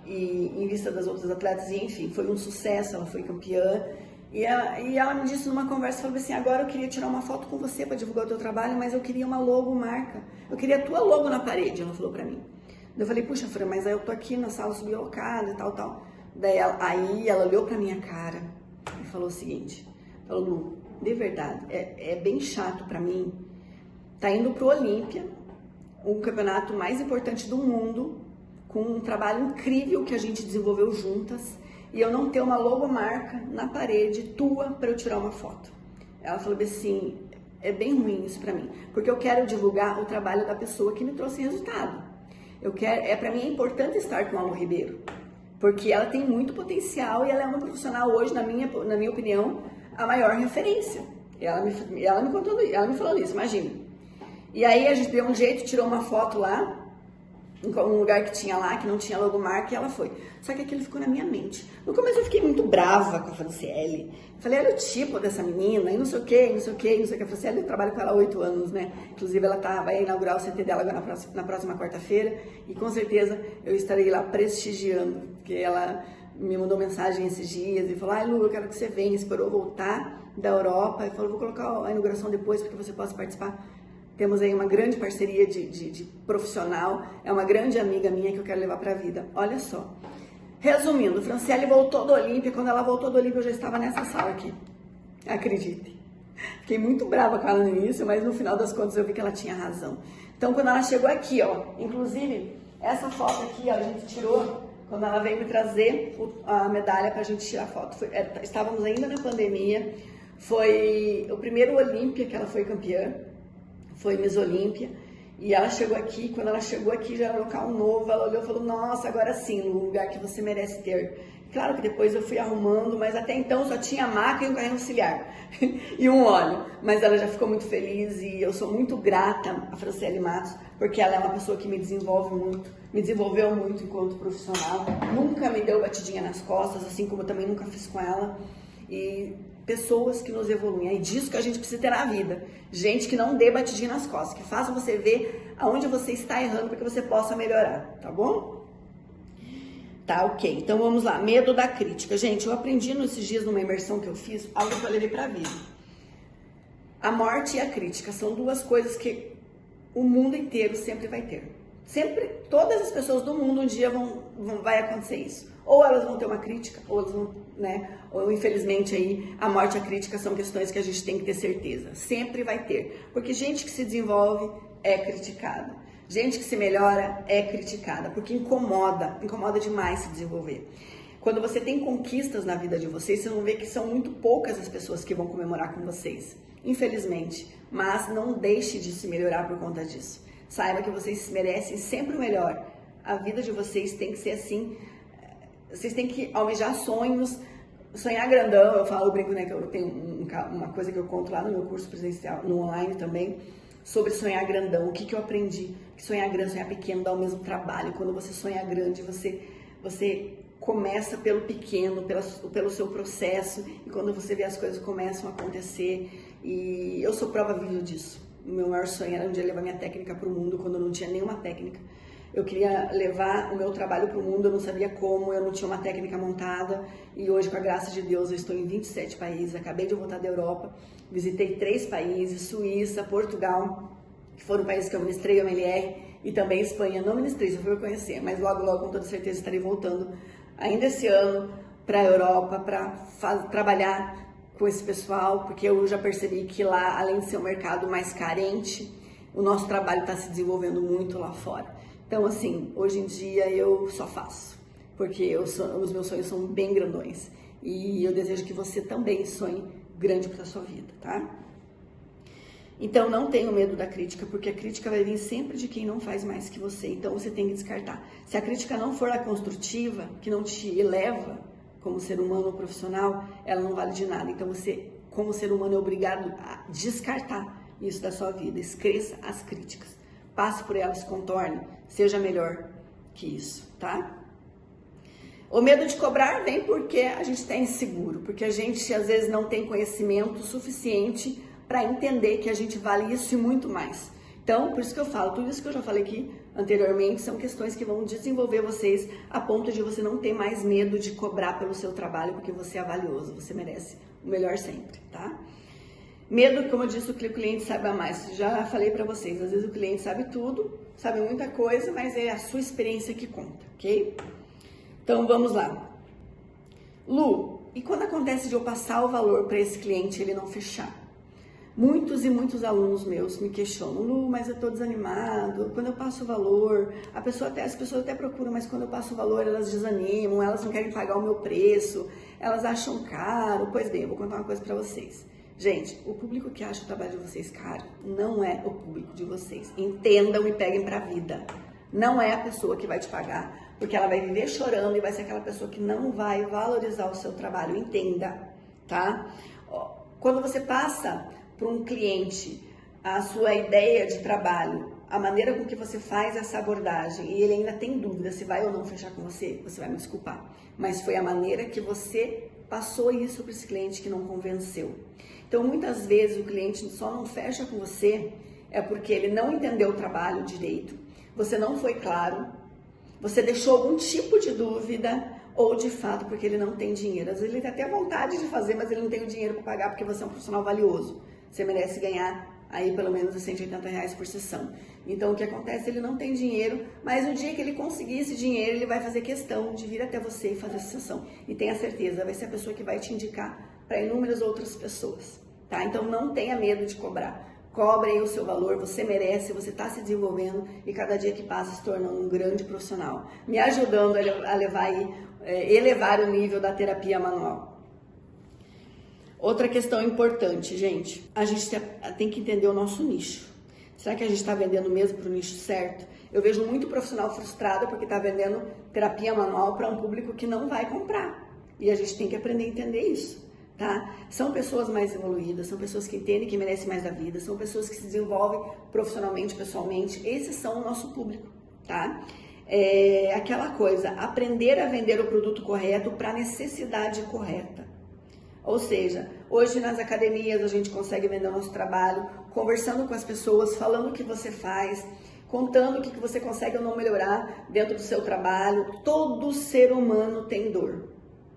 Speaker 8: e em vista das outras atletas, e enfim, foi um sucesso, ela foi campeã. E ela me disse numa conversa, falou assim, agora eu queria tirar uma foto com você para divulgar o teu trabalho, mas eu queria uma logomarca. Eu queria a tua logo na parede, ela falou para mim. Eu falei, puxa, Fran, mas aí eu tô aqui na sala subalocada e tal. Daí ela olhou pra minha cara e falou o seguinte, falou, Lu, de verdade, é bem chato pra mim, tá indo pro Olímpia, o campeonato mais importante do mundo, com um trabalho incrível que a gente desenvolveu juntas, e eu não ter uma logomarca na parede tua para eu tirar uma foto. Ela falou assim, é bem ruim isso para mim, porque eu quero divulgar o trabalho da pessoa que me trouxe resultado. Para mim é importante estar com a Lu Ribeiro, porque ela tem muito potencial e ela é uma profissional hoje, na minha opinião, a maior referência. Ela me falou isso, imagina. E aí a gente deu um jeito, tirou uma foto lá, em um lugar que tinha lá, que não tinha logomarca, e ela foi. Só que aquilo ficou na minha mente. No começo eu fiquei muito brava com a Franciele. Falei, olha o tipo dessa menina, e não sei o que. A Franciele, eu trabalho com ela há 8 anos, né? Inclusive ela vai inaugurar o CT dela agora na próxima quarta-feira, e com certeza eu estarei lá prestigiando, porque ela me mandou mensagem esses dias e falou, Lu, eu quero que você venha, esperou voltar da Europa, e falou, vou colocar a inauguração depois para que você possa participar. Temos aí uma grande parceria de profissional, é uma grande amiga minha que eu quero levar para a vida. Olha só. Resumindo, Franciele voltou do Olímpia, quando ela voltou do Olímpia eu já estava nessa sala aqui. Acredite. Fiquei muito brava com ela no início, mas no final das contas eu vi que ela tinha razão. Então quando ela chegou aqui, ó, inclusive essa foto aqui, ó, a gente tirou quando ela veio me trazer a medalha pra gente tirar foto. Estávamos ainda na pandemia, foi o primeiro Olímpia que ela foi campeã. Foi Miss Olímpia, e ela chegou aqui, quando ela chegou aqui já era um local novo, ela olhou e falou, nossa, agora sim, um lugar que você merece ter. Claro que depois eu fui arrumando, mas até então só tinha a maca e um carrinho auxiliar, e um óleo, mas ela já ficou muito feliz, e eu sou muito grata a Franciele Matos, porque ela é uma pessoa que me desenvolveu muito enquanto profissional, nunca me deu batidinha nas costas, assim como eu também nunca fiz com ela, e pessoas que nos evoluem, é disso que a gente precisa ter na vida, gente que não dê batidinha nas costas, que faça você ver aonde você está errando para que você possa melhorar, tá bom? Tá, ok, então vamos lá, medo da crítica. Gente, eu aprendi nesses dias numa imersão que eu fiz, algo que eu levei pra vida. A morte e a crítica são duas coisas que o mundo inteiro sempre vai ter. Sempre, todas as pessoas do mundo um dia vai acontecer isso. Ou elas vão ter uma crítica, ou elas vão, né? Ou infelizmente aí a morte e a crítica são questões que a gente tem que ter certeza. Sempre vai ter. Porque gente que se desenvolve é criticada. Gente que se melhora é criticada. Porque incomoda demais se desenvolver. Quando você tem conquistas na vida de vocês, vocês vão ver que são muito poucas as pessoas que vão comemorar com vocês. Infelizmente. Mas não deixe de se melhorar por conta disso. Saiba que vocês merecem sempre o melhor. A vida de vocês tem que ser assim. Vocês têm que almejar sonhos, sonhar grandão. Eu brinco, né, que eu tenho uma coisa que eu conto lá no meu curso presencial, no online também, sobre sonhar grandão. O que eu aprendi? Que sonhar grande, sonhar pequeno dá o mesmo trabalho. Quando você sonha grande, você começa pelo pequeno, pelo seu processo, e quando você vê as coisas começam a acontecer. E eu sou prova viva disso. O meu maior sonho era um dia levar minha técnica para o mundo, quando eu não tinha nenhuma técnica. Eu queria levar o meu trabalho para o mundo, eu não sabia como, eu não tinha uma técnica montada. E hoje, com a graça de Deus, eu estou em 27 países. Acabei de voltar da Europa, visitei 3 países, Suíça, Portugal, que foram países que eu ministrei o MLR, e também Espanha. Não ministrei, só fui conhecer, mas logo, com toda certeza, estarei voltando ainda esse ano para a Europa, para trabalhar com esse pessoal, porque eu já percebi que lá, além de ser um mercado mais carente, o nosso trabalho está se desenvolvendo muito lá fora. Então, assim, hoje em dia eu só faço, porque os meus sonhos são bem grandões. E eu desejo que você também sonhe grande para a sua vida, tá? Então, não tenha medo da crítica, porque a crítica vai vir sempre de quem não faz mais que você. Então, você tem que descartar. Se a crítica não for a construtiva, que não te eleva como ser humano ou profissional, ela não vale de nada. Então, você, como ser humano, é obrigado a descartar isso da sua vida. Esqueça as críticas. Passe por elas, contorne, seja melhor que isso, tá? O medo de cobrar vem porque a gente está inseguro, porque a gente às vezes não tem conhecimento suficiente para entender que a gente vale isso e muito mais. Então, por isso que eu falo, tudo isso que eu já falei aqui anteriormente são questões que vão desenvolver vocês a ponto de você não ter mais medo de cobrar pelo seu trabalho, porque você é valioso, você merece o melhor sempre, tá? Medo, como eu disse, o cliente saiba mais. Já falei pra vocês, às vezes o cliente sabe tudo, sabe muita coisa, mas é a sua experiência que conta, ok? Então, vamos lá. Lu, e quando acontece de eu passar o valor para esse cliente e ele não fechar? Muitos e muitos alunos meus me questionam, Lu, mas eu tô desanimado, quando eu passo o valor, as pessoas até procuram, mas quando eu passo o valor elas desanimam, elas não querem pagar o meu preço, elas acham caro. Pois bem, eu vou contar uma coisa para vocês. Gente, o público que acha o trabalho de vocês caro não é o público de vocês. Entendam e peguem pra vida. Não é a pessoa que vai te pagar, porque ela vai viver chorando e vai ser aquela pessoa que não vai valorizar o seu trabalho. Entenda, tá? Quando você passa para um cliente a sua ideia de trabalho, a maneira com que você faz essa abordagem e ele ainda tem dúvida se vai ou não fechar com você, você vai me desculpar. Mas foi a maneira que você passou isso para esse cliente que não convenceu. Então, muitas vezes o cliente só não fecha com você é porque ele não entendeu o trabalho direito, você não foi claro, você deixou algum tipo de dúvida ou de fato porque ele não tem dinheiro. Às vezes ele tem até vontade de fazer, mas ele não tem o dinheiro para pagar porque você é um profissional valioso. Você merece ganhar aí pelo menos R$180 por sessão. Então o que acontece? Ele não tem dinheiro, mas no dia que ele conseguir esse dinheiro, ele vai fazer questão de vir até você e fazer essa sessão. E tenha certeza, vai ser a pessoa que vai te indicar para inúmeras outras pessoas, tá? Então não tenha medo de cobrar. Cobre aí o seu valor, você merece, você está se desenvolvendo e cada dia que passa se tornando um grande profissional, me ajudando a levar aí, elevar o nível da terapia manual. Outra questão importante, gente, a gente tem que entender o nosso nicho. Será que a gente está vendendo mesmo para o nicho certo? Eu vejo muito profissional frustrado porque está vendendo terapia manual para um público que não vai comprar. E a gente tem que aprender a entender isso, tá? São pessoas mais evoluídas, são pessoas que entendem que merecem mais da vida, são pessoas que se desenvolvem profissionalmente, pessoalmente. Esses são o nosso público, tá? É aquela coisa, aprender a vender o produto correto para a necessidade correta. Ou seja, hoje nas academias a gente consegue vender o nosso trabalho, conversando com as pessoas, falando o que você faz, contando o que você consegue ou não melhorar dentro do seu trabalho. Todo ser humano tem dor.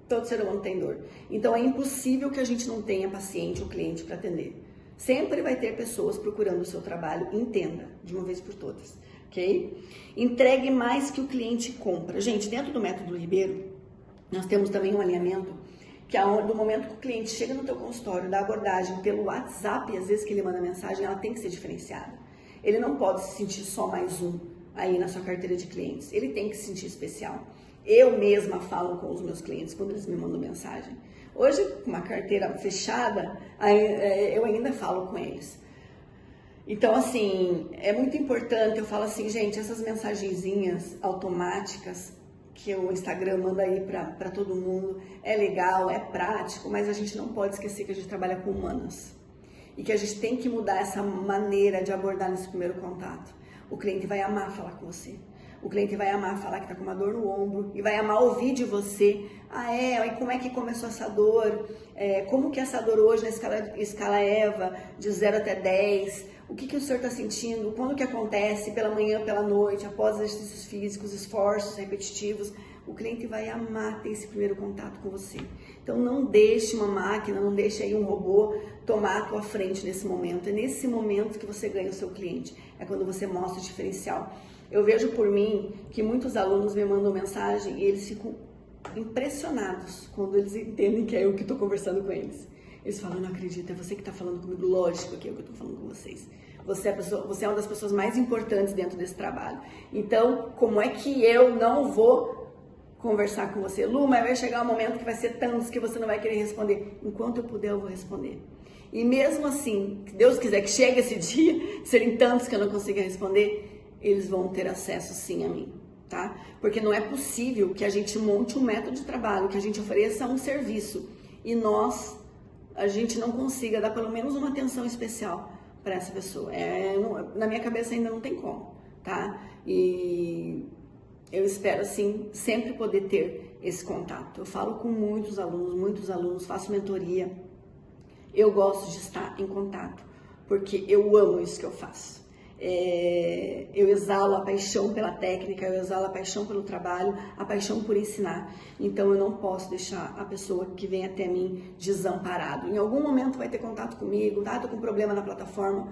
Speaker 8: Todo ser humano tem dor. Então é impossível que a gente não tenha paciente ou cliente para atender. Sempre vai ter pessoas procurando o seu trabalho. Entenda, de uma vez por todas, ok? Entregue mais que o cliente compra. Gente, dentro do método Ribeiro, nós temos também um alinhamento que do momento que o cliente chega no teu consultório, da abordagem pelo WhatsApp, e às vezes que ele manda mensagem, ela tem que ser diferenciada. Ele não pode se sentir só mais um aí na sua carteira de clientes. Ele tem que se sentir especial. Eu mesma falo com os meus clientes quando eles me mandam mensagem. Hoje, com uma carteira fechada, eu ainda falo com eles. Então, assim, é muito importante. Eu falo assim, gente, essas mensagenzinhas automáticas que o Instagram manda aí para todo mundo, é legal, é prático, mas a gente não pode esquecer que a gente trabalha com humanas e que a gente tem que mudar essa maneira de abordar nesse primeiro contato. O cliente vai amar falar com você, o cliente vai amar falar que tá com uma dor no ombro e vai amar ouvir de você, e como é que começou essa dor, como que é essa dor hoje na escala EVA, de 0 até 10, o que o senhor está sentindo, quando que acontece, pela manhã, pela noite, após exercícios físicos, esforços repetitivos. O cliente vai amar ter esse primeiro contato com você. Então não deixe uma máquina, não deixe aí um robô tomar a tua frente nesse momento. É nesse momento que você ganha o seu cliente, é quando você mostra o diferencial. Eu vejo por mim que muitos alunos me mandam mensagem e eles ficam impressionados quando eles entendem que é eu que estou conversando com eles. Eles falam, não acredito, é você que está falando comigo, lógico que é eu que estou falando com vocês. Você é uma das pessoas mais importantes dentro desse trabalho. Então, como é que eu não vou conversar com você? Lu, mas vai chegar um momento que vai ser tantos que você não vai querer responder. Enquanto eu puder, eu vou responder. E mesmo assim, se Deus quiser que chegue esse dia, serem tantos que eu não consiga responder, eles vão ter acesso sim a mim, tá? Porque não é possível que a gente monte um método de trabalho, que a gente ofereça um serviço e a gente não consiga dar pelo menos uma atenção especial para essa pessoa. Na minha cabeça ainda não tem como, tá? E eu espero, assim, sempre poder ter esse contato. Eu falo com muitos alunos, faço mentoria. Eu gosto de estar em contato, porque eu amo isso que eu faço. Eu exalo a paixão pela técnica, eu exalo a paixão pelo trabalho, a paixão por ensinar. Então eu não posso deixar a pessoa que vem até mim desamparado. Em algum momento vai ter contato comigo, tá? Tô com problema na plataforma.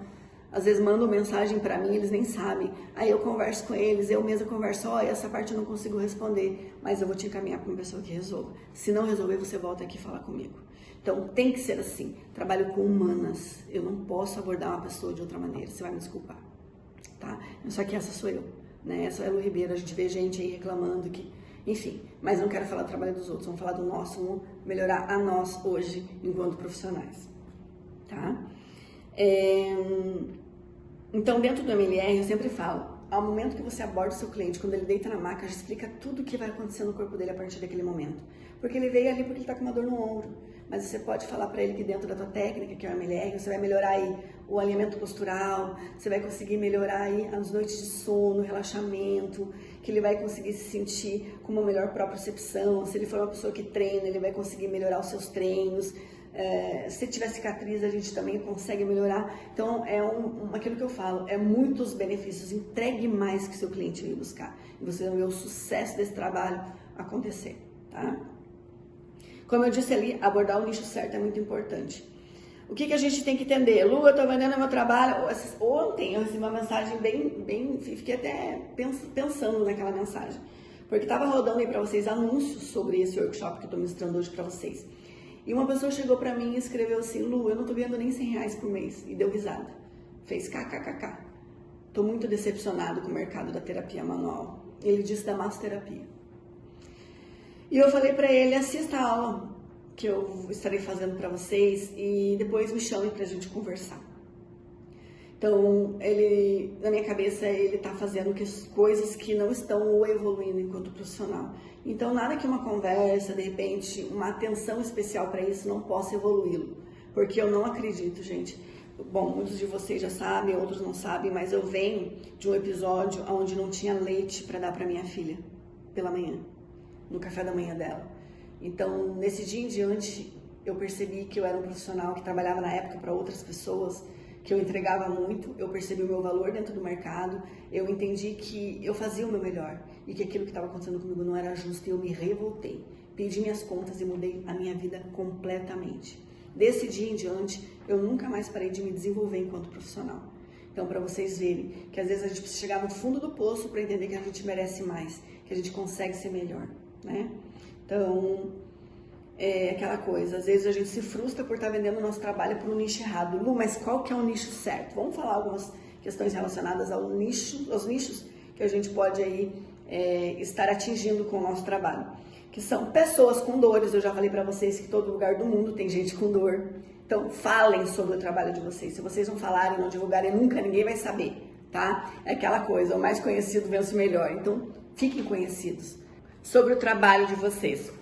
Speaker 8: Às vezes mandam mensagem para mim, eles nem sabem. Aí eu converso com eles, eu mesma converso, essa parte eu não consigo responder, mas eu vou te encaminhar para uma pessoa que resolva. Se não resolver, você volta aqui e fala comigo. Então tem que ser assim. Trabalho com humanas. Eu não posso abordar uma pessoa de outra maneira. Você vai me desculpar, tá? Só que essa sou eu, né? Essa é a Lu Ribeiro. A gente vê gente aí reclamando que, enfim. Mas não quero falar do trabalho dos outros. Vamos falar do nosso, vamos melhorar a nós hoje enquanto profissionais, tá? Então, dentro do MLR, eu sempre falo, ao momento que você aborda o seu cliente, quando ele deita na maca, já explica tudo o que vai acontecer no corpo dele a partir daquele momento. Porque ele veio ali porque ele está com uma dor no ombro. Mas você pode falar para ele que dentro da tua técnica, que é o MLR, você vai melhorar aí o alinhamento postural, você vai conseguir melhorar aí as noites de sono, relaxamento, que ele vai conseguir se sentir com uma melhor propriocepção. Se ele for uma pessoa que treina, ele vai conseguir melhorar os seus treinos. Se tiver cicatriz, a gente também consegue melhorar. Então, aquilo que eu falo, é muitos benefícios. Entregue mais que seu cliente veio buscar. E você vai ver o sucesso desse trabalho acontecer, tá? Como eu disse ali, abordar o nicho certo é muito importante. O que a gente tem que entender? Lu, eu estou vendendo meu trabalho. Ontem eu recebi uma mensagem bem fiquei até pensando naquela mensagem. Porque estava rodando aí para vocês anúncios sobre esse workshop que eu estou ministrando hoje para vocês. E uma pessoa chegou pra mim e escreveu assim, Lu, eu não tô ganhando nem R$100 por mês. E deu risada. Fez kkkk. Tô muito decepcionado com o mercado da terapia manual. Ele disse da massoterapia. E eu falei pra ele, assista a aula que eu estarei fazendo pra vocês e depois me chame pra gente conversar. Então, na minha cabeça, ele tá fazendo coisas que não estão evoluindo enquanto profissional. Então, nada que uma conversa, de repente, uma atenção especial para isso não possa evoluí-lo. Porque eu não acredito, gente. Bom, muitos de vocês já sabem, outros não sabem, mas eu venho de um episódio onde não tinha leite para dar para minha filha pela manhã, no café da manhã dela. Então, nesse dia em diante, eu percebi que eu era um profissional que trabalhava na época para outras pessoas, que eu entregava muito, eu percebi o meu valor dentro do mercado, eu entendi que eu fazia o meu melhor e que aquilo que estava acontecendo comigo não era justo e eu me revoltei. Pedi minhas contas e mudei a minha vida completamente. Desse dia em diante, eu nunca mais parei de me desenvolver enquanto profissional. Então, para vocês verem que às vezes a gente precisa chegar no fundo do poço para entender que a gente merece mais, que a gente consegue ser melhor, né? Então, é aquela coisa, às vezes a gente se frustra por estar vendendo o nosso trabalho para um nicho errado. Lu, mas qual que é o nicho certo? Vamos falar algumas questões relacionadas aos nichos que a gente pode aí estar atingindo com o nosso trabalho. Que são pessoas com dores. Eu já falei para vocês que em todo lugar do mundo tem gente com dor. Então, falem sobre o trabalho de vocês. Se vocês não falarem, não divulgarem, nunca ninguém vai saber, tá? É aquela coisa, o mais conhecido vence o melhor. Então, fiquem conhecidos sobre o trabalho de vocês.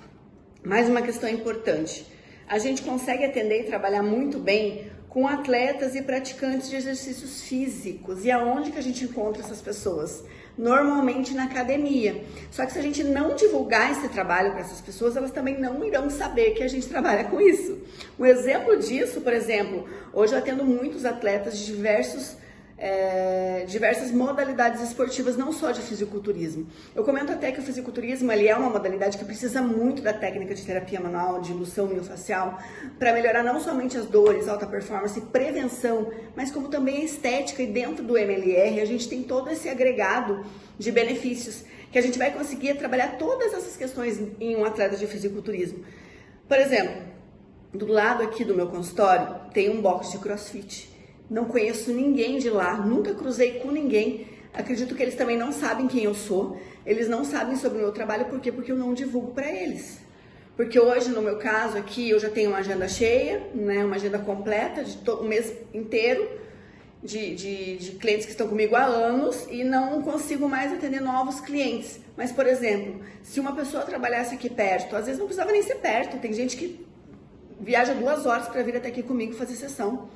Speaker 8: Mais uma questão importante. A gente consegue atender e trabalhar muito bem com atletas e praticantes de exercícios físicos. E aonde que a gente encontra essas pessoas? Normalmente na academia. Só que se a gente não divulgar esse trabalho para essas pessoas, elas também não irão saber que a gente trabalha com isso. Um exemplo disso, por exemplo, hoje eu atendo muitos atletas de diversas modalidades esportivas, não só de fisiculturismo. Eu comento até que o fisiculturismo ele é uma modalidade que precisa muito da técnica de terapia manual, de indução miofascial, para melhorar não somente as dores, alta performance, prevenção, mas como também a estética. E dentro do MLR a gente tem todo esse agregado de benefícios, que a gente vai conseguir trabalhar todas essas questões em um atleta de fisiculturismo. Por exemplo, do lado aqui do meu consultório tem um box de CrossFit. Não conheço ninguém de lá, nunca cruzei com ninguém. Acredito que eles também não sabem quem eu sou. Eles não sabem sobre o meu trabalho, por quê? Porque eu não divulgo para eles. Porque hoje, no meu caso aqui, eu já tenho uma agenda cheia, né? Uma agenda completa, de o mês inteiro, de clientes que estão comigo há anos e não consigo mais atender novos clientes. Mas, por exemplo, se uma pessoa trabalhasse aqui perto, às vezes não precisava nem ser perto, tem gente que viaja 2 horas para vir até aqui comigo fazer sessão.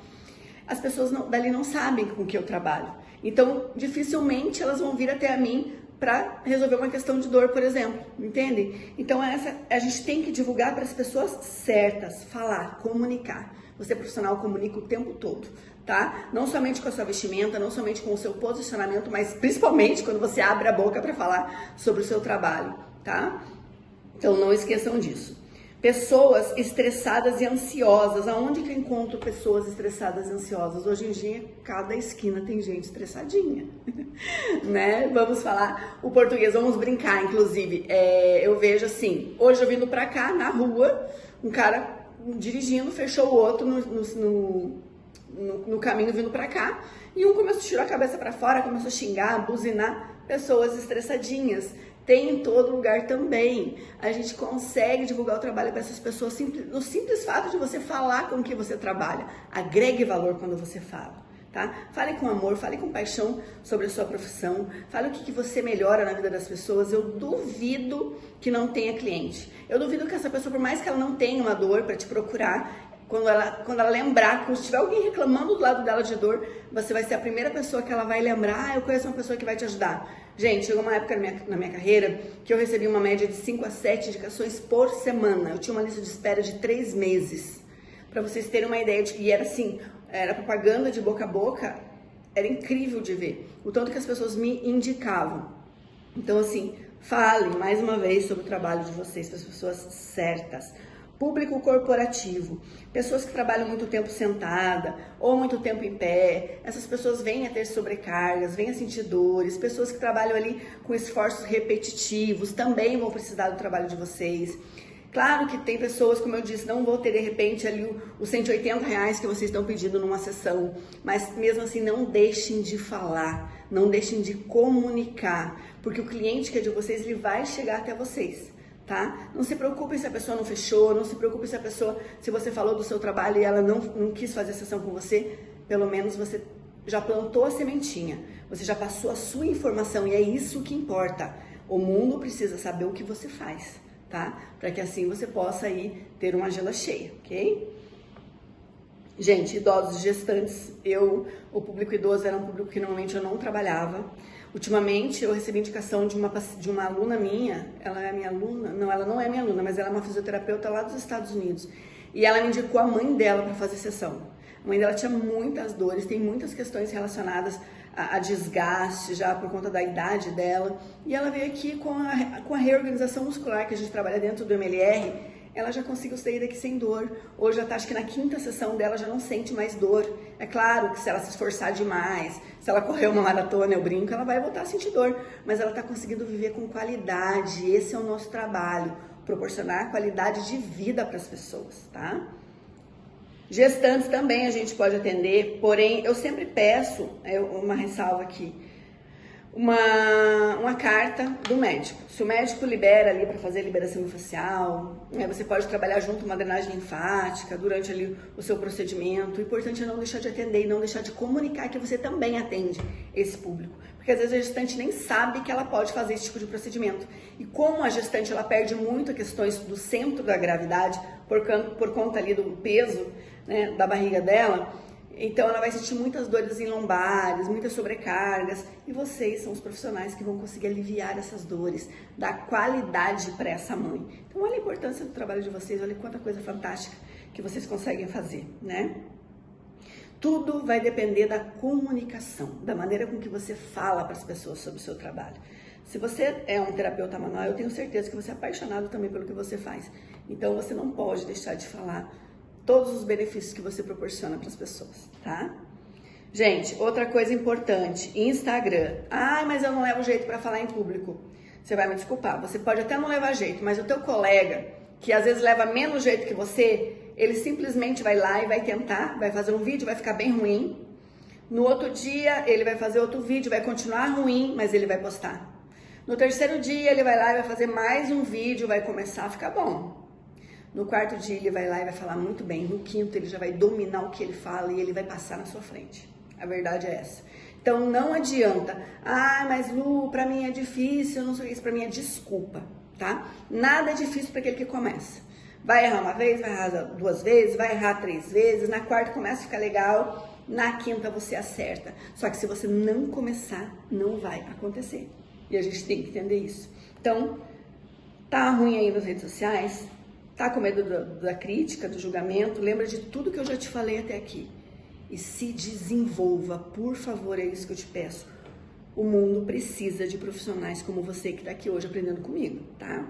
Speaker 8: As pessoas dali não sabem com que eu trabalho. Então, dificilmente elas vão vir até a mim para resolver uma questão de dor, por exemplo. Entendem? Então, a gente tem que divulgar para as pessoas certas, falar, comunicar. Você profissional comunica o tempo todo, tá? Não somente com a sua vestimenta, não somente com o seu posicionamento, mas principalmente quando você abre a boca para falar sobre o seu trabalho, tá? Então não esqueçam disso. Pessoas estressadas e ansiosas. Aonde que eu encontro pessoas estressadas e ansiosas? Hoje em dia, cada esquina tem gente estressadinha, né? Vamos falar o português, vamos brincar, inclusive. Eu vejo assim, hoje eu vindo pra cá, na rua, um cara dirigindo, fechou o outro no caminho vindo pra cá, e um começou a tirar a cabeça pra fora, começou a xingar, buzinar. Pessoas estressadinhas. Tem em todo lugar também. A gente consegue divulgar o trabalho para essas pessoas no simples fato de você falar com o que você trabalha. Agregue valor quando você fala, tá? Fale com amor, fale com paixão sobre a sua profissão. Fale o que você melhora na vida das pessoas. Eu duvido que não tenha cliente. Eu duvido que essa pessoa, por mais que ela não tenha uma dor para te procurar, quando ela lembrar, quando tiver alguém reclamando do lado dela de dor, você vai ser a primeira pessoa que ela vai lembrar. Eu conheço uma pessoa que vai te ajudar. Gente, chegou uma época na minha carreira que eu recebi uma média de 5 a 7 indicações por semana. Eu tinha uma lista de espera de 3 meses. Para vocês terem uma ideia, e era assim, era propaganda de boca a boca, era incrível de ver o tanto que as pessoas me indicavam. Então, assim, falem mais uma vez sobre o trabalho de vocês para as pessoas certas. Público corporativo, pessoas que trabalham muito tempo sentada ou muito tempo em pé, essas pessoas vêm a ter sobrecargas, vêm a sentir dores. Pessoas que trabalham ali com esforços repetitivos também vão precisar do trabalho de vocês. Claro que tem pessoas, como eu disse, não vou ter de repente ali os R$180 que vocês estão pedindo numa sessão, mas mesmo assim não deixem de falar, não deixem de comunicar, porque o cliente que é de vocês, ele vai chegar até vocês. Tá? Não se preocupe se a pessoa não fechou, não se preocupe se você falou do seu trabalho e ela não quis fazer sessão com você, pelo menos você já plantou a sementinha, você já passou a sua informação e é isso que importa. O mundo precisa saber o que você faz, tá? Para que assim você possa aí ter uma agenda cheia, ok? Gente, idosos, gestantes, o público idoso era um público que normalmente eu não trabalhava. Ultimamente eu recebi indicação de uma aluna minha, ela é minha aluna, não, ela não é minha aluna, mas ela é uma fisioterapeuta lá dos Estados Unidos. E ela me indicou a mãe dela para fazer sessão. A mãe dela tinha muitas dores, tem muitas questões relacionadas a desgaste já por conta da idade dela. E ela veio aqui com a reorganização muscular que a gente trabalha dentro do MLR. Ela já conseguiu sair daqui sem dor. Hoje já tá, acho que na 5ª sessão dela já não sente mais dor. É claro que se ela se esforçar demais, se ela correr uma maratona, eu brinco, ela vai voltar a sentir dor. Mas ela tá conseguindo viver com qualidade. Esse é o nosso trabalho, proporcionar qualidade de vida para as pessoas, tá? Gestantes também a gente pode atender, porém eu sempre peço, uma ressalva aqui, uma carta do médico. Se o médico libera ali para fazer liberação facial, você pode trabalhar junto uma drenagem linfática durante ali o seu procedimento. O importante é não deixar de atender e não deixar de comunicar que você também atende esse público. Porque às vezes a gestante nem sabe que ela pode fazer esse tipo de procedimento. E como a gestante ela perde muito questões do centro da gravidade por conta ali do peso, né, da barriga dela, então ela vai sentir muitas dores em lombares, muitas sobrecargas, e vocês são os profissionais que vão conseguir aliviar essas dores, dar qualidade para essa mãe. Então olha a importância do trabalho de vocês, olha quanta coisa fantástica que vocês conseguem fazer, né? Tudo vai depender da comunicação, da maneira com que você fala para as pessoas sobre o seu trabalho. Se você é um terapeuta manual, eu tenho certeza que você é apaixonado também pelo que você faz. Então você não pode deixar de falar todos os benefícios que você proporciona para as pessoas, tá? Gente, outra coisa importante, Instagram. Ah, mas eu não levo jeito para falar em público. Você vai me desculpar, você pode até não levar jeito, mas o teu colega, que às vezes leva menos jeito que você, ele simplesmente vai lá e vai tentar, vai fazer um vídeo, vai ficar bem ruim. No outro dia, ele vai fazer outro vídeo, vai continuar ruim, mas ele vai postar. No terceiro dia, ele vai lá e vai fazer mais um vídeo, vai começar a ficar bom. No 4º dia ele vai lá e vai falar muito bem. No 5º ele já vai dominar o que ele fala e ele vai passar na sua frente. A verdade é essa. Então não adianta. Ah, mas Lu, pra mim é difícil, não sei isso. Pra mim é desculpa, tá? Nada é difícil para aquele que começa. Vai errar uma vez, vai errar 2 vezes, vai errar 3 vezes. Na 4ª começa a ficar legal. Na 5ª você acerta. Só que se você não começar, não vai acontecer. E a gente tem que entender isso. Então, tá ruim aí nas redes sociais? Tá com medo da crítica, do julgamento? Lembra de tudo que eu já te falei até aqui. e se desenvolva, por favor, é isso que eu te peço. O mundo precisa de profissionais como você que está aqui hoje aprendendo comigo, tá?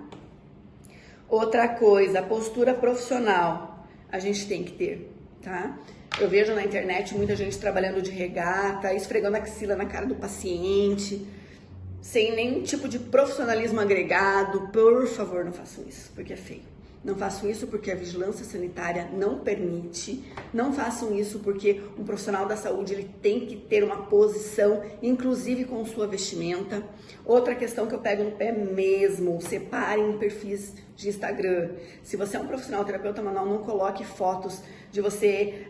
Speaker 8: Outra coisa, a postura profissional a gente tem que ter, tá? Eu vejo na internet muita gente trabalhando de regata, esfregando a axila na cara do paciente, sem nenhum tipo de profissionalismo agregado. Por favor, não façam isso, porque é feio. Não façam isso porque a vigilância sanitária não permite. Não façam isso porque um profissional da saúde ele tem que ter uma posição, inclusive com sua vestimenta. Outra questão que eu pego no pé mesmo, separem perfis de Instagram. Se você é um profissional terapeuta manual, não coloque fotos de você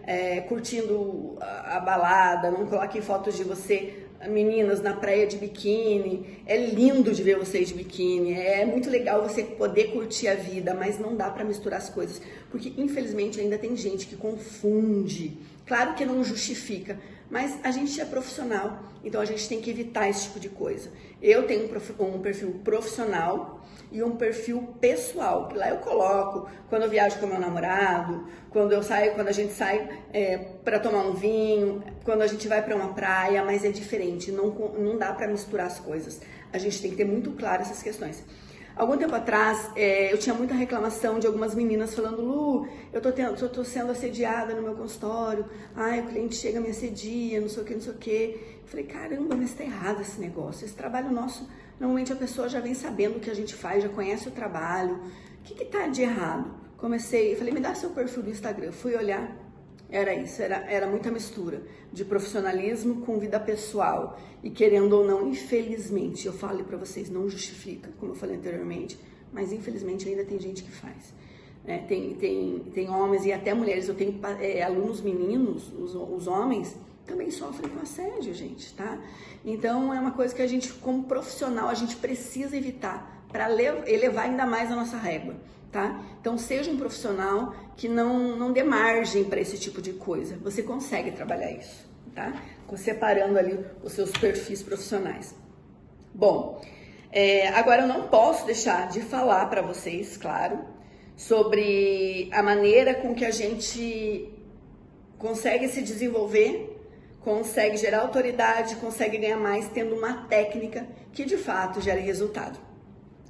Speaker 8: curtindo a balada, não coloque fotos de você, meninas, na praia de biquíni. É lindo de ver vocês de biquíni, é muito legal você poder curtir a vida, mas não dá para misturar as coisas, porque infelizmente ainda tem gente que confunde. Claro que não justifica, mas a gente é profissional, então a gente tem que evitar esse tipo de coisa. Eu tenho um perfil profissional e um perfil pessoal, que lá eu coloco quando eu viajo com meu namorado, quando a gente sai para tomar um vinho, quando a gente vai para uma praia, mas é diferente, não dá para misturar as coisas. A gente tem que ter muito claro essas questões. Algum tempo atrás, eu tinha muita reclamação de algumas meninas falando: Lu, eu tô sendo assediada no meu consultório, ai, o cliente chega, me assedia, não sei o que, não sei o que. Eu falei, caramba, mas tá errado esse negócio, esse trabalho nosso, normalmente a pessoa já vem sabendo o que a gente faz, já conhece o trabalho, o que tá de errado? Falei, me dá seu perfil do Instagram, fui olhar, era isso, era muita mistura de profissionalismo com vida pessoal. E querendo ou não, infelizmente, eu falo para vocês, não justifica, como eu falei anteriormente, mas infelizmente ainda tem gente que faz. Tem homens e até mulheres, eu tenho alunos meninos, os homens também sofrem com assédio, gente, tá? Então é uma coisa que a gente, como profissional, a gente precisa evitar para elevar ainda mais a nossa régua. Tá? Então seja um profissional que não dê margem para esse tipo de coisa. Você consegue trabalhar isso, tá? Separando ali os seus perfis profissionais. Bom, agora eu não posso deixar de falar para vocês, claro, sobre a maneira com que a gente consegue se desenvolver, consegue gerar autoridade, consegue ganhar mais tendo uma técnica que de fato gere resultado.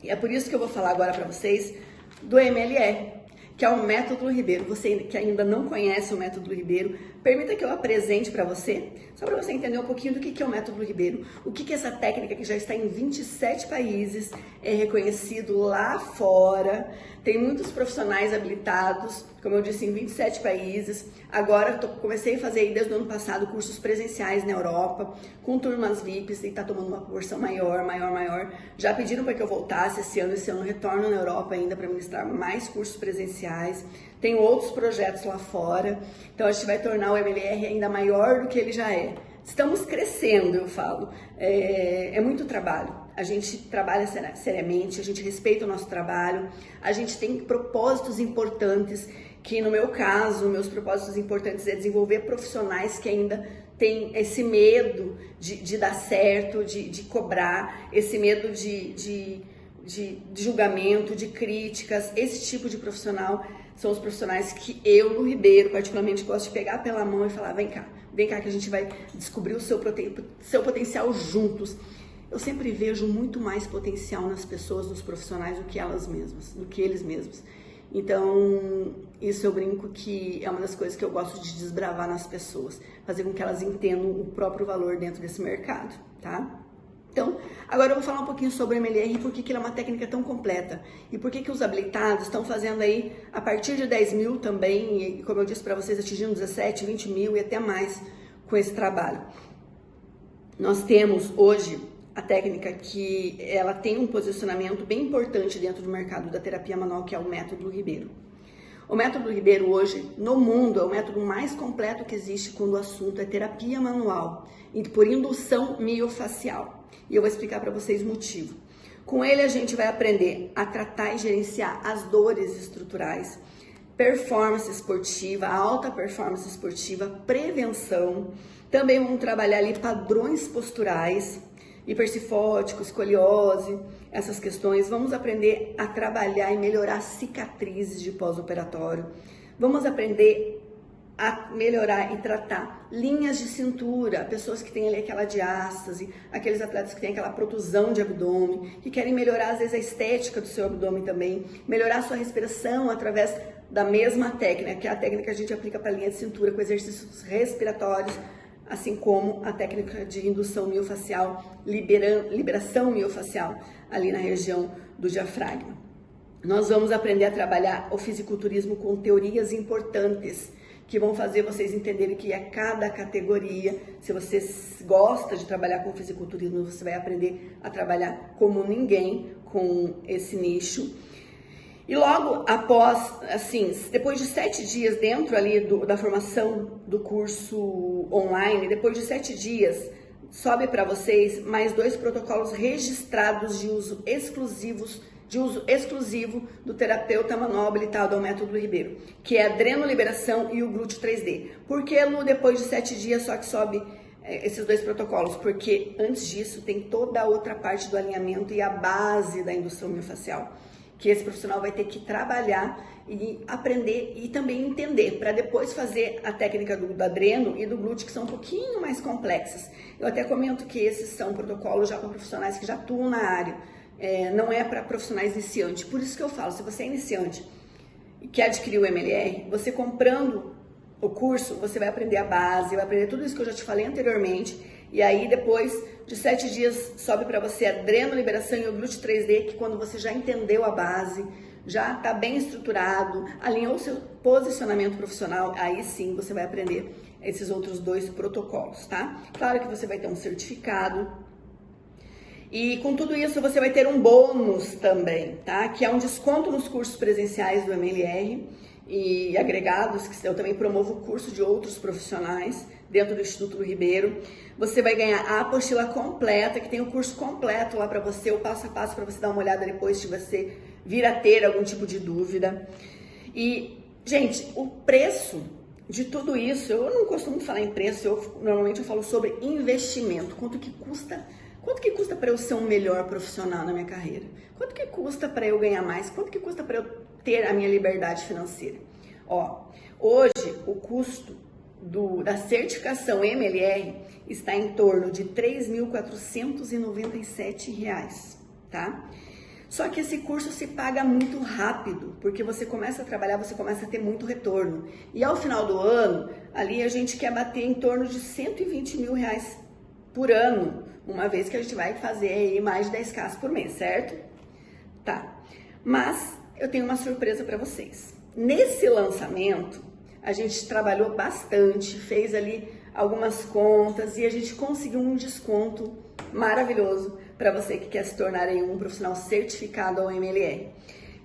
Speaker 8: E é por isso que eu vou falar agora para vocês do MLR, que é o Método Ribeiro. Você que ainda não conhece o Método Ribeiro, permita que eu apresente para você, só para você entender um pouquinho do que é o Método Ribeiro, o que é essa técnica que já está em 27 países, é reconhecido lá fora, tem muitos profissionais habilitados, como eu disse, em 27 países. Agora comecei a fazer desde o ano passado cursos presenciais na Europa, com turmas VIPs, e está tomando uma proporção maior. Já pediram para que eu voltasse esse ano eu retorno na Europa ainda para ministrar mais cursos presenciais. Tem outros projetos lá fora, então a gente vai tornar o MLR ainda maior do que ele já é. Estamos crescendo, eu falo, é muito trabalho. A gente trabalha seriamente, a gente respeita o nosso trabalho, a gente tem propósitos importantes, que no meu caso, meus propósitos importantes é desenvolver profissionais que ainda têm esse medo de dar certo, de cobrar, esse medo de julgamento, de críticas. Esse tipo de profissional são os profissionais que eu, Lu Ribeiro, particularmente gosto de pegar pela mão e falar: vem cá que a gente vai descobrir o seu potencial juntos. Eu sempre vejo muito mais potencial nas pessoas, nos profissionais, do que eles mesmos. Então, isso eu brinco que é uma das coisas que eu gosto de desbravar nas pessoas, fazer com que elas entendam o próprio valor dentro desse mercado, tá? Então, agora eu vou falar um pouquinho sobre o MLR e por que ele é uma técnica tão completa. E por que os habilitados estão fazendo aí, a partir de 10 mil também, e como eu disse para vocês, atingindo 17, 20 mil e até mais com esse trabalho. Nós temos hoje a técnica que ela tem um posicionamento bem importante dentro do mercado da terapia manual, que é o Método Ribeiro. O Método Ribeiro hoje, no mundo, é o método mais completo que existe quando o assunto é terapia manual, por indução miofacial. E eu vou explicar para vocês o motivo. Com ele a gente vai aprender a tratar e gerenciar as dores estruturais, performance esportiva, alta performance esportiva, prevenção. Também vamos trabalhar ali padrões posturais, hipercifótico, escoliose, essas questões. Vamos aprender a trabalhar e melhorar cicatrizes de pós-operatório. Vamos aprender a melhorar e tratar linhas de cintura, pessoas que têm ali aquela diástase, aqueles atletas que têm aquela protusão de abdômen, que querem melhorar às vezes a estética do seu abdômen também, melhorar a sua respiração através da mesma técnica, que é a técnica que a gente aplica para a linha de cintura com exercícios respiratórios, assim como a técnica de indução miofascial, liberação miofascial ali na região do diafragma. Nós vamos aprender a trabalhar o fisiculturismo com teorias importantes que vão fazer vocês entenderem que é cada categoria. Se você gosta de trabalhar com fisiculturismo, você vai aprender a trabalhar como ninguém com esse nicho. E logo após, assim, depois de 7 dias dentro ali da formação do curso online, depois de 7 dias, sobe para vocês mais 2 protocolos registrados de uso exclusivo do terapeuta manual habilitado ao método Lu Ribeiro, que é a adrenoliberação e o glúteo 3D. Por que, Lu, depois de 7 dias só que sobe esses 2 protocolos? Porque antes disso tem toda a outra parte do alinhamento e a base da indução miofascial, que esse profissional vai ter que trabalhar e aprender e também entender, para depois fazer a técnica do adreno e do glúteo, que são um pouquinho mais complexas. Eu até comento que esses são protocolos já para profissionais que já atuam na área. Não é para profissionais iniciantes. Por isso que eu falo, se você é iniciante e quer adquirir o MLR, você comprando o curso, você vai aprender a base, vai aprender tudo isso que eu já te falei anteriormente, e aí depois de 7 dias sobe para você a adrenoliberação e o glúteo 3D, que quando você já entendeu a base, já está bem estruturado, alinhou o seu posicionamento profissional, aí sim você vai aprender esses outros 2 protocolos, tá? Claro que você vai ter um certificado, e com tudo isso você vai ter um bônus também, tá? Que é um desconto nos cursos presenciais do MLR e agregados, que eu também promovo o curso de outros profissionais dentro do Instituto Lu Ribeiro. Você vai ganhar a apostila completa, que tem o curso completo lá para você, o passo a passo para você dar uma olhada depois se você vir a ter algum tipo de dúvida. E, gente, o preço de tudo isso, eu não costumo falar em preço, normalmente eu falo sobre investimento, quanto que custa para eu ser um melhor profissional na minha carreira? Quanto que custa para eu ganhar mais? Quanto que custa para eu ter a minha liberdade financeira? Hoje o custo da certificação MLR está em torno de R$ 3.497, tá? Só que esse curso se paga muito rápido, porque você começa a trabalhar, você começa a ter muito retorno. E ao final do ano, ali a gente quer bater em torno de R$ 120 mil por ano, uma vez que a gente vai fazer aí mais de 10K por mês, certo? Tá. Mas eu tenho uma surpresa para vocês. Nesse lançamento, a gente trabalhou bastante, fez ali algumas contas e a gente conseguiu um desconto maravilhoso para você que quer se tornar aí um profissional certificado ao MLR.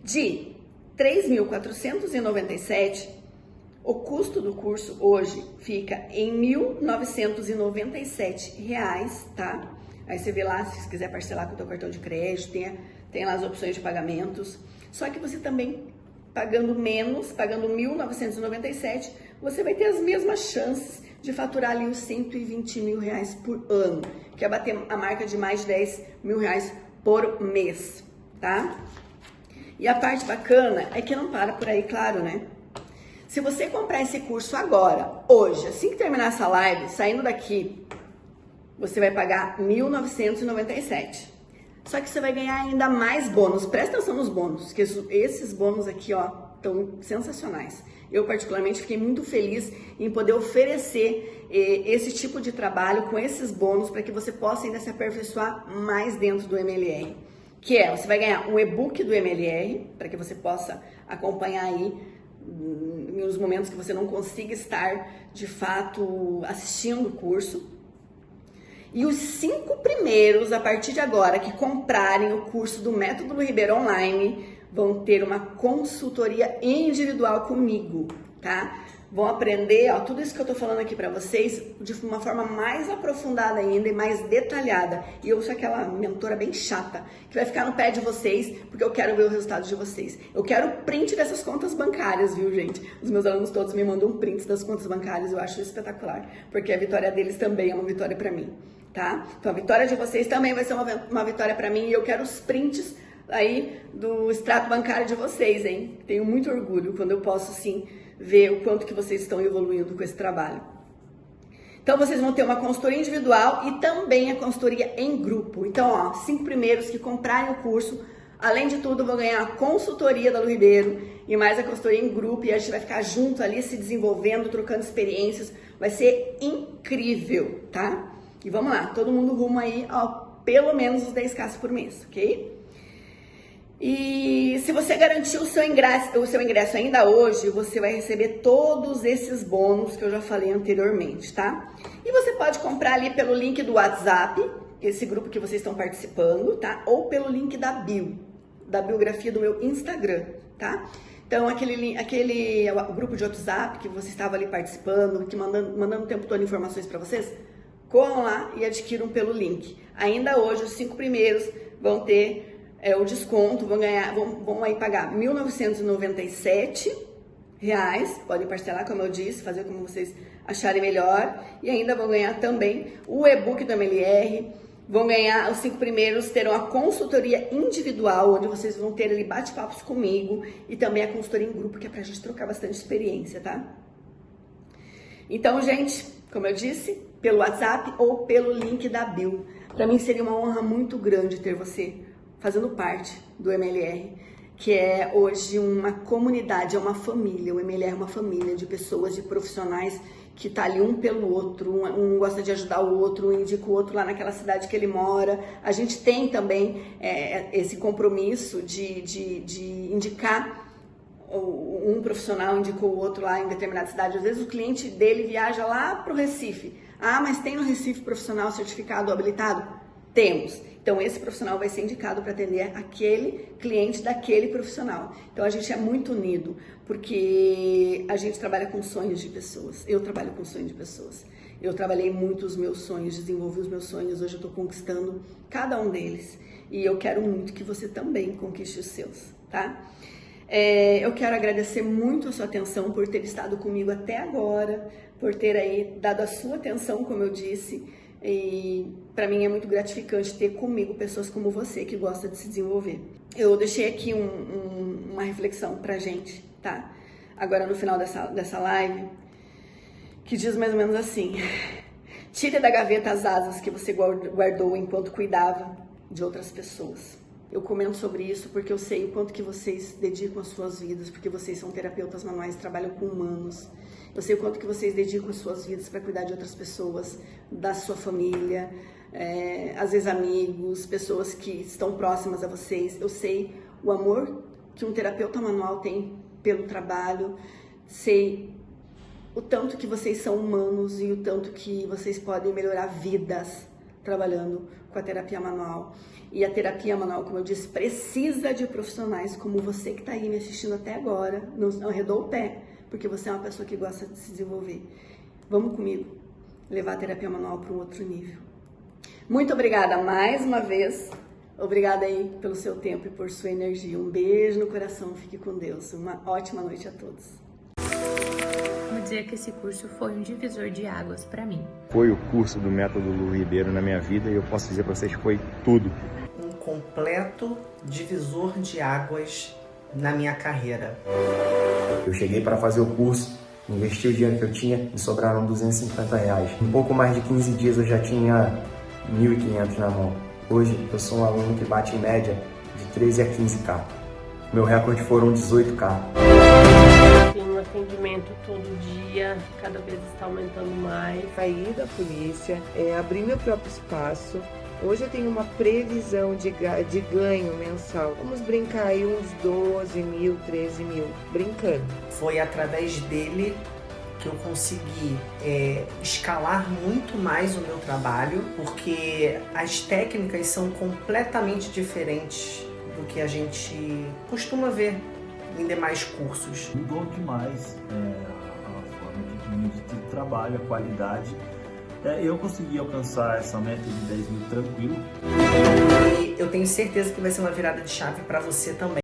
Speaker 8: De R$ 3.497, o custo do curso hoje fica em R$ 1.997, tá? Aí você vê lá, se quiser parcelar com o teu cartão de crédito, tem lá as opções de pagamentos. Só que você também, pagando menos, pagando R$ 1.997, você vai ter as mesmas chances de faturar ali os R$ 120 mil por ano, que é bater a marca de mais de R$ 10 mil por mês, tá? E a parte bacana é que não para por aí, claro, né? Se você comprar esse curso agora, hoje, assim que terminar essa live, saindo daqui, você vai pagar R$ 1.997. Só que você vai ganhar ainda mais bônus. Presta atenção nos bônus, que esses bônus aqui, ó, estão sensacionais. Eu, particularmente, fiquei muito feliz em poder oferecer esse tipo de trabalho com esses bônus para que você possa ainda se aperfeiçoar mais dentro do MLR. Que é, você vai ganhar um e-book do MLR, para que você possa acompanhar aí nos momentos que você não consiga estar, de fato, assistindo o curso. E os 5 primeiros, a partir de agora, que comprarem o curso do Método Lu Ribeiro Online, vão ter uma consultoria individual comigo, tá? Vão aprender, ó, tudo isso que eu tô falando aqui pra vocês de uma forma mais aprofundada ainda e mais detalhada. E eu sou aquela mentora bem chata, que vai ficar no pé de vocês, porque eu quero ver o resultado de vocês. Eu quero print dessas contas bancárias, viu, gente? Os meus alunos todos me mandam prints das contas bancárias, eu acho espetacular, porque a vitória deles também é uma vitória pra mim, tá? Então a vitória de vocês também vai ser uma vitória pra mim, e eu quero os prints aí do extrato bancário de vocês, hein? Tenho muito orgulho quando eu posso, sim, ver o quanto que vocês estão evoluindo com esse trabalho. Então vocês vão ter uma consultoria individual e também a consultoria em grupo. Então, ó, 5 primeiros que comprarem o curso, além de tudo, vão ganhar a consultoria da Lu Ribeiro e mais a consultoria em grupo, e a gente vai ficar junto ali, se desenvolvendo, trocando experiências. Vai ser incrível, tá? E vamos lá, todo mundo rumo aí, ó, pelo menos os 10K por mês, ok? E se você garantir o seu ingresso ainda hoje, você vai receber todos esses bônus que eu já falei anteriormente, tá? E você pode comprar ali pelo link do WhatsApp, esse grupo que vocês estão participando, tá? Ou pelo link da bio, da biografia do meu Instagram, tá? Então, aquele grupo de WhatsApp que você estava ali participando, que mandando o tempo todo informações para vocês, corram lá e adquiram pelo link. Ainda hoje, os 5 primeiros vão ter o desconto, vão aí pagar R$ 1.997, podem parcelar, como eu disse, fazer como vocês acharem melhor, e ainda vão ganhar também o e-book do MLR, vão ganhar, os 5 primeiros terão a consultoria individual, onde vocês vão ter ali bate-papos comigo, e também a consultoria em grupo, que é pra gente trocar bastante experiência, tá? Então, gente, como eu disse, pelo WhatsApp ou pelo link da bio. Pra mim seria uma honra muito grande ter você fazendo parte do MLR, que é hoje uma comunidade, é uma família. O MLR é uma família de pessoas, de profissionais que tá ali um pelo outro, um gosta de ajudar o outro, um indica o outro lá naquela cidade que ele mora. A gente tem também esse compromisso de indicar, um profissional indicou o outro lá em determinada cidade. Às vezes o cliente dele viaja lá pro Recife. Ah, mas tem no Recife profissional certificado ou habilitado? Temos. Então, esse profissional vai ser indicado para atender aquele cliente daquele profissional. Então, a gente é muito unido, porque a gente trabalha com sonhos de pessoas. Eu trabalho com sonhos de pessoas. Eu trabalhei muito os meus sonhos, desenvolvi os meus sonhos. Hoje eu estou conquistando cada um deles. E eu quero muito que você também conquiste os seus, tá? Eu quero agradecer muito a sua atenção por ter estado comigo até agora, por ter aí dado a sua atenção, como eu disse. E para mim é muito gratificante ter comigo pessoas como você que gosta de se desenvolver. Eu deixei aqui uma reflexão pra gente, tá? Agora no final dessa live, que diz mais ou menos assim: tire da gaveta as asas que você guardou enquanto cuidava de outras pessoas. Eu comento sobre isso porque eu sei o quanto que vocês dedicam as suas vidas, porque vocês são terapeutas manuais, trabalham com humanos. Eu sei o quanto que vocês dedicam as suas vidas para cuidar de outras pessoas, da sua família, às vezes amigos, pessoas que estão próximas a vocês. Eu sei o amor que um terapeuta manual tem pelo trabalho, sei o tanto que vocês são humanos e o tanto que vocês podem melhorar vidas trabalhando com a terapia manual. E a terapia manual, como eu disse, precisa de profissionais como você que está aí me assistindo até agora, não arredou o pé, porque você é uma pessoa que gosta de se desenvolver. Vamos comigo levar a terapia manual para um outro nível. Muito obrigada mais uma vez. Obrigada aí pelo seu tempo e por sua energia. Um beijo no coração. Fique com Deus. Uma ótima noite a todos.
Speaker 1: Vou dizer que esse curso foi um divisor de águas para mim.
Speaker 2: Foi o curso do método Lu Ribeiro na minha vida e eu posso dizer para vocês que foi tudo.
Speaker 3: Um completo divisor de águas na minha carreira.
Speaker 4: Eu cheguei para fazer o curso, investi o dinheiro que eu tinha e sobraram R$250. Em pouco mais de 15 dias eu já tinha 1.500 na mão. Hoje eu sou um aluno que bate em média de 13 a 15K. Meu recorde foram 18K.
Speaker 5: Tenho atendimento todo dia, cada vez está aumentando mais.
Speaker 6: Saí da polícia, abri meu próprio espaço. Hoje eu tenho uma previsão de ganho mensal. Vamos brincar aí uns 12 mil, 13 mil, brincando.
Speaker 3: Foi através dele que eu consegui escalar muito mais o meu trabalho, porque as técnicas são completamente diferentes do que a gente costuma ver em demais cursos.
Speaker 7: Mudou demais a forma que a gente trabalha, a qualidade. Eu consegui alcançar essa meta de 10 mil tranquilo.
Speaker 3: E eu tenho certeza que vai ser uma virada de chave para você também.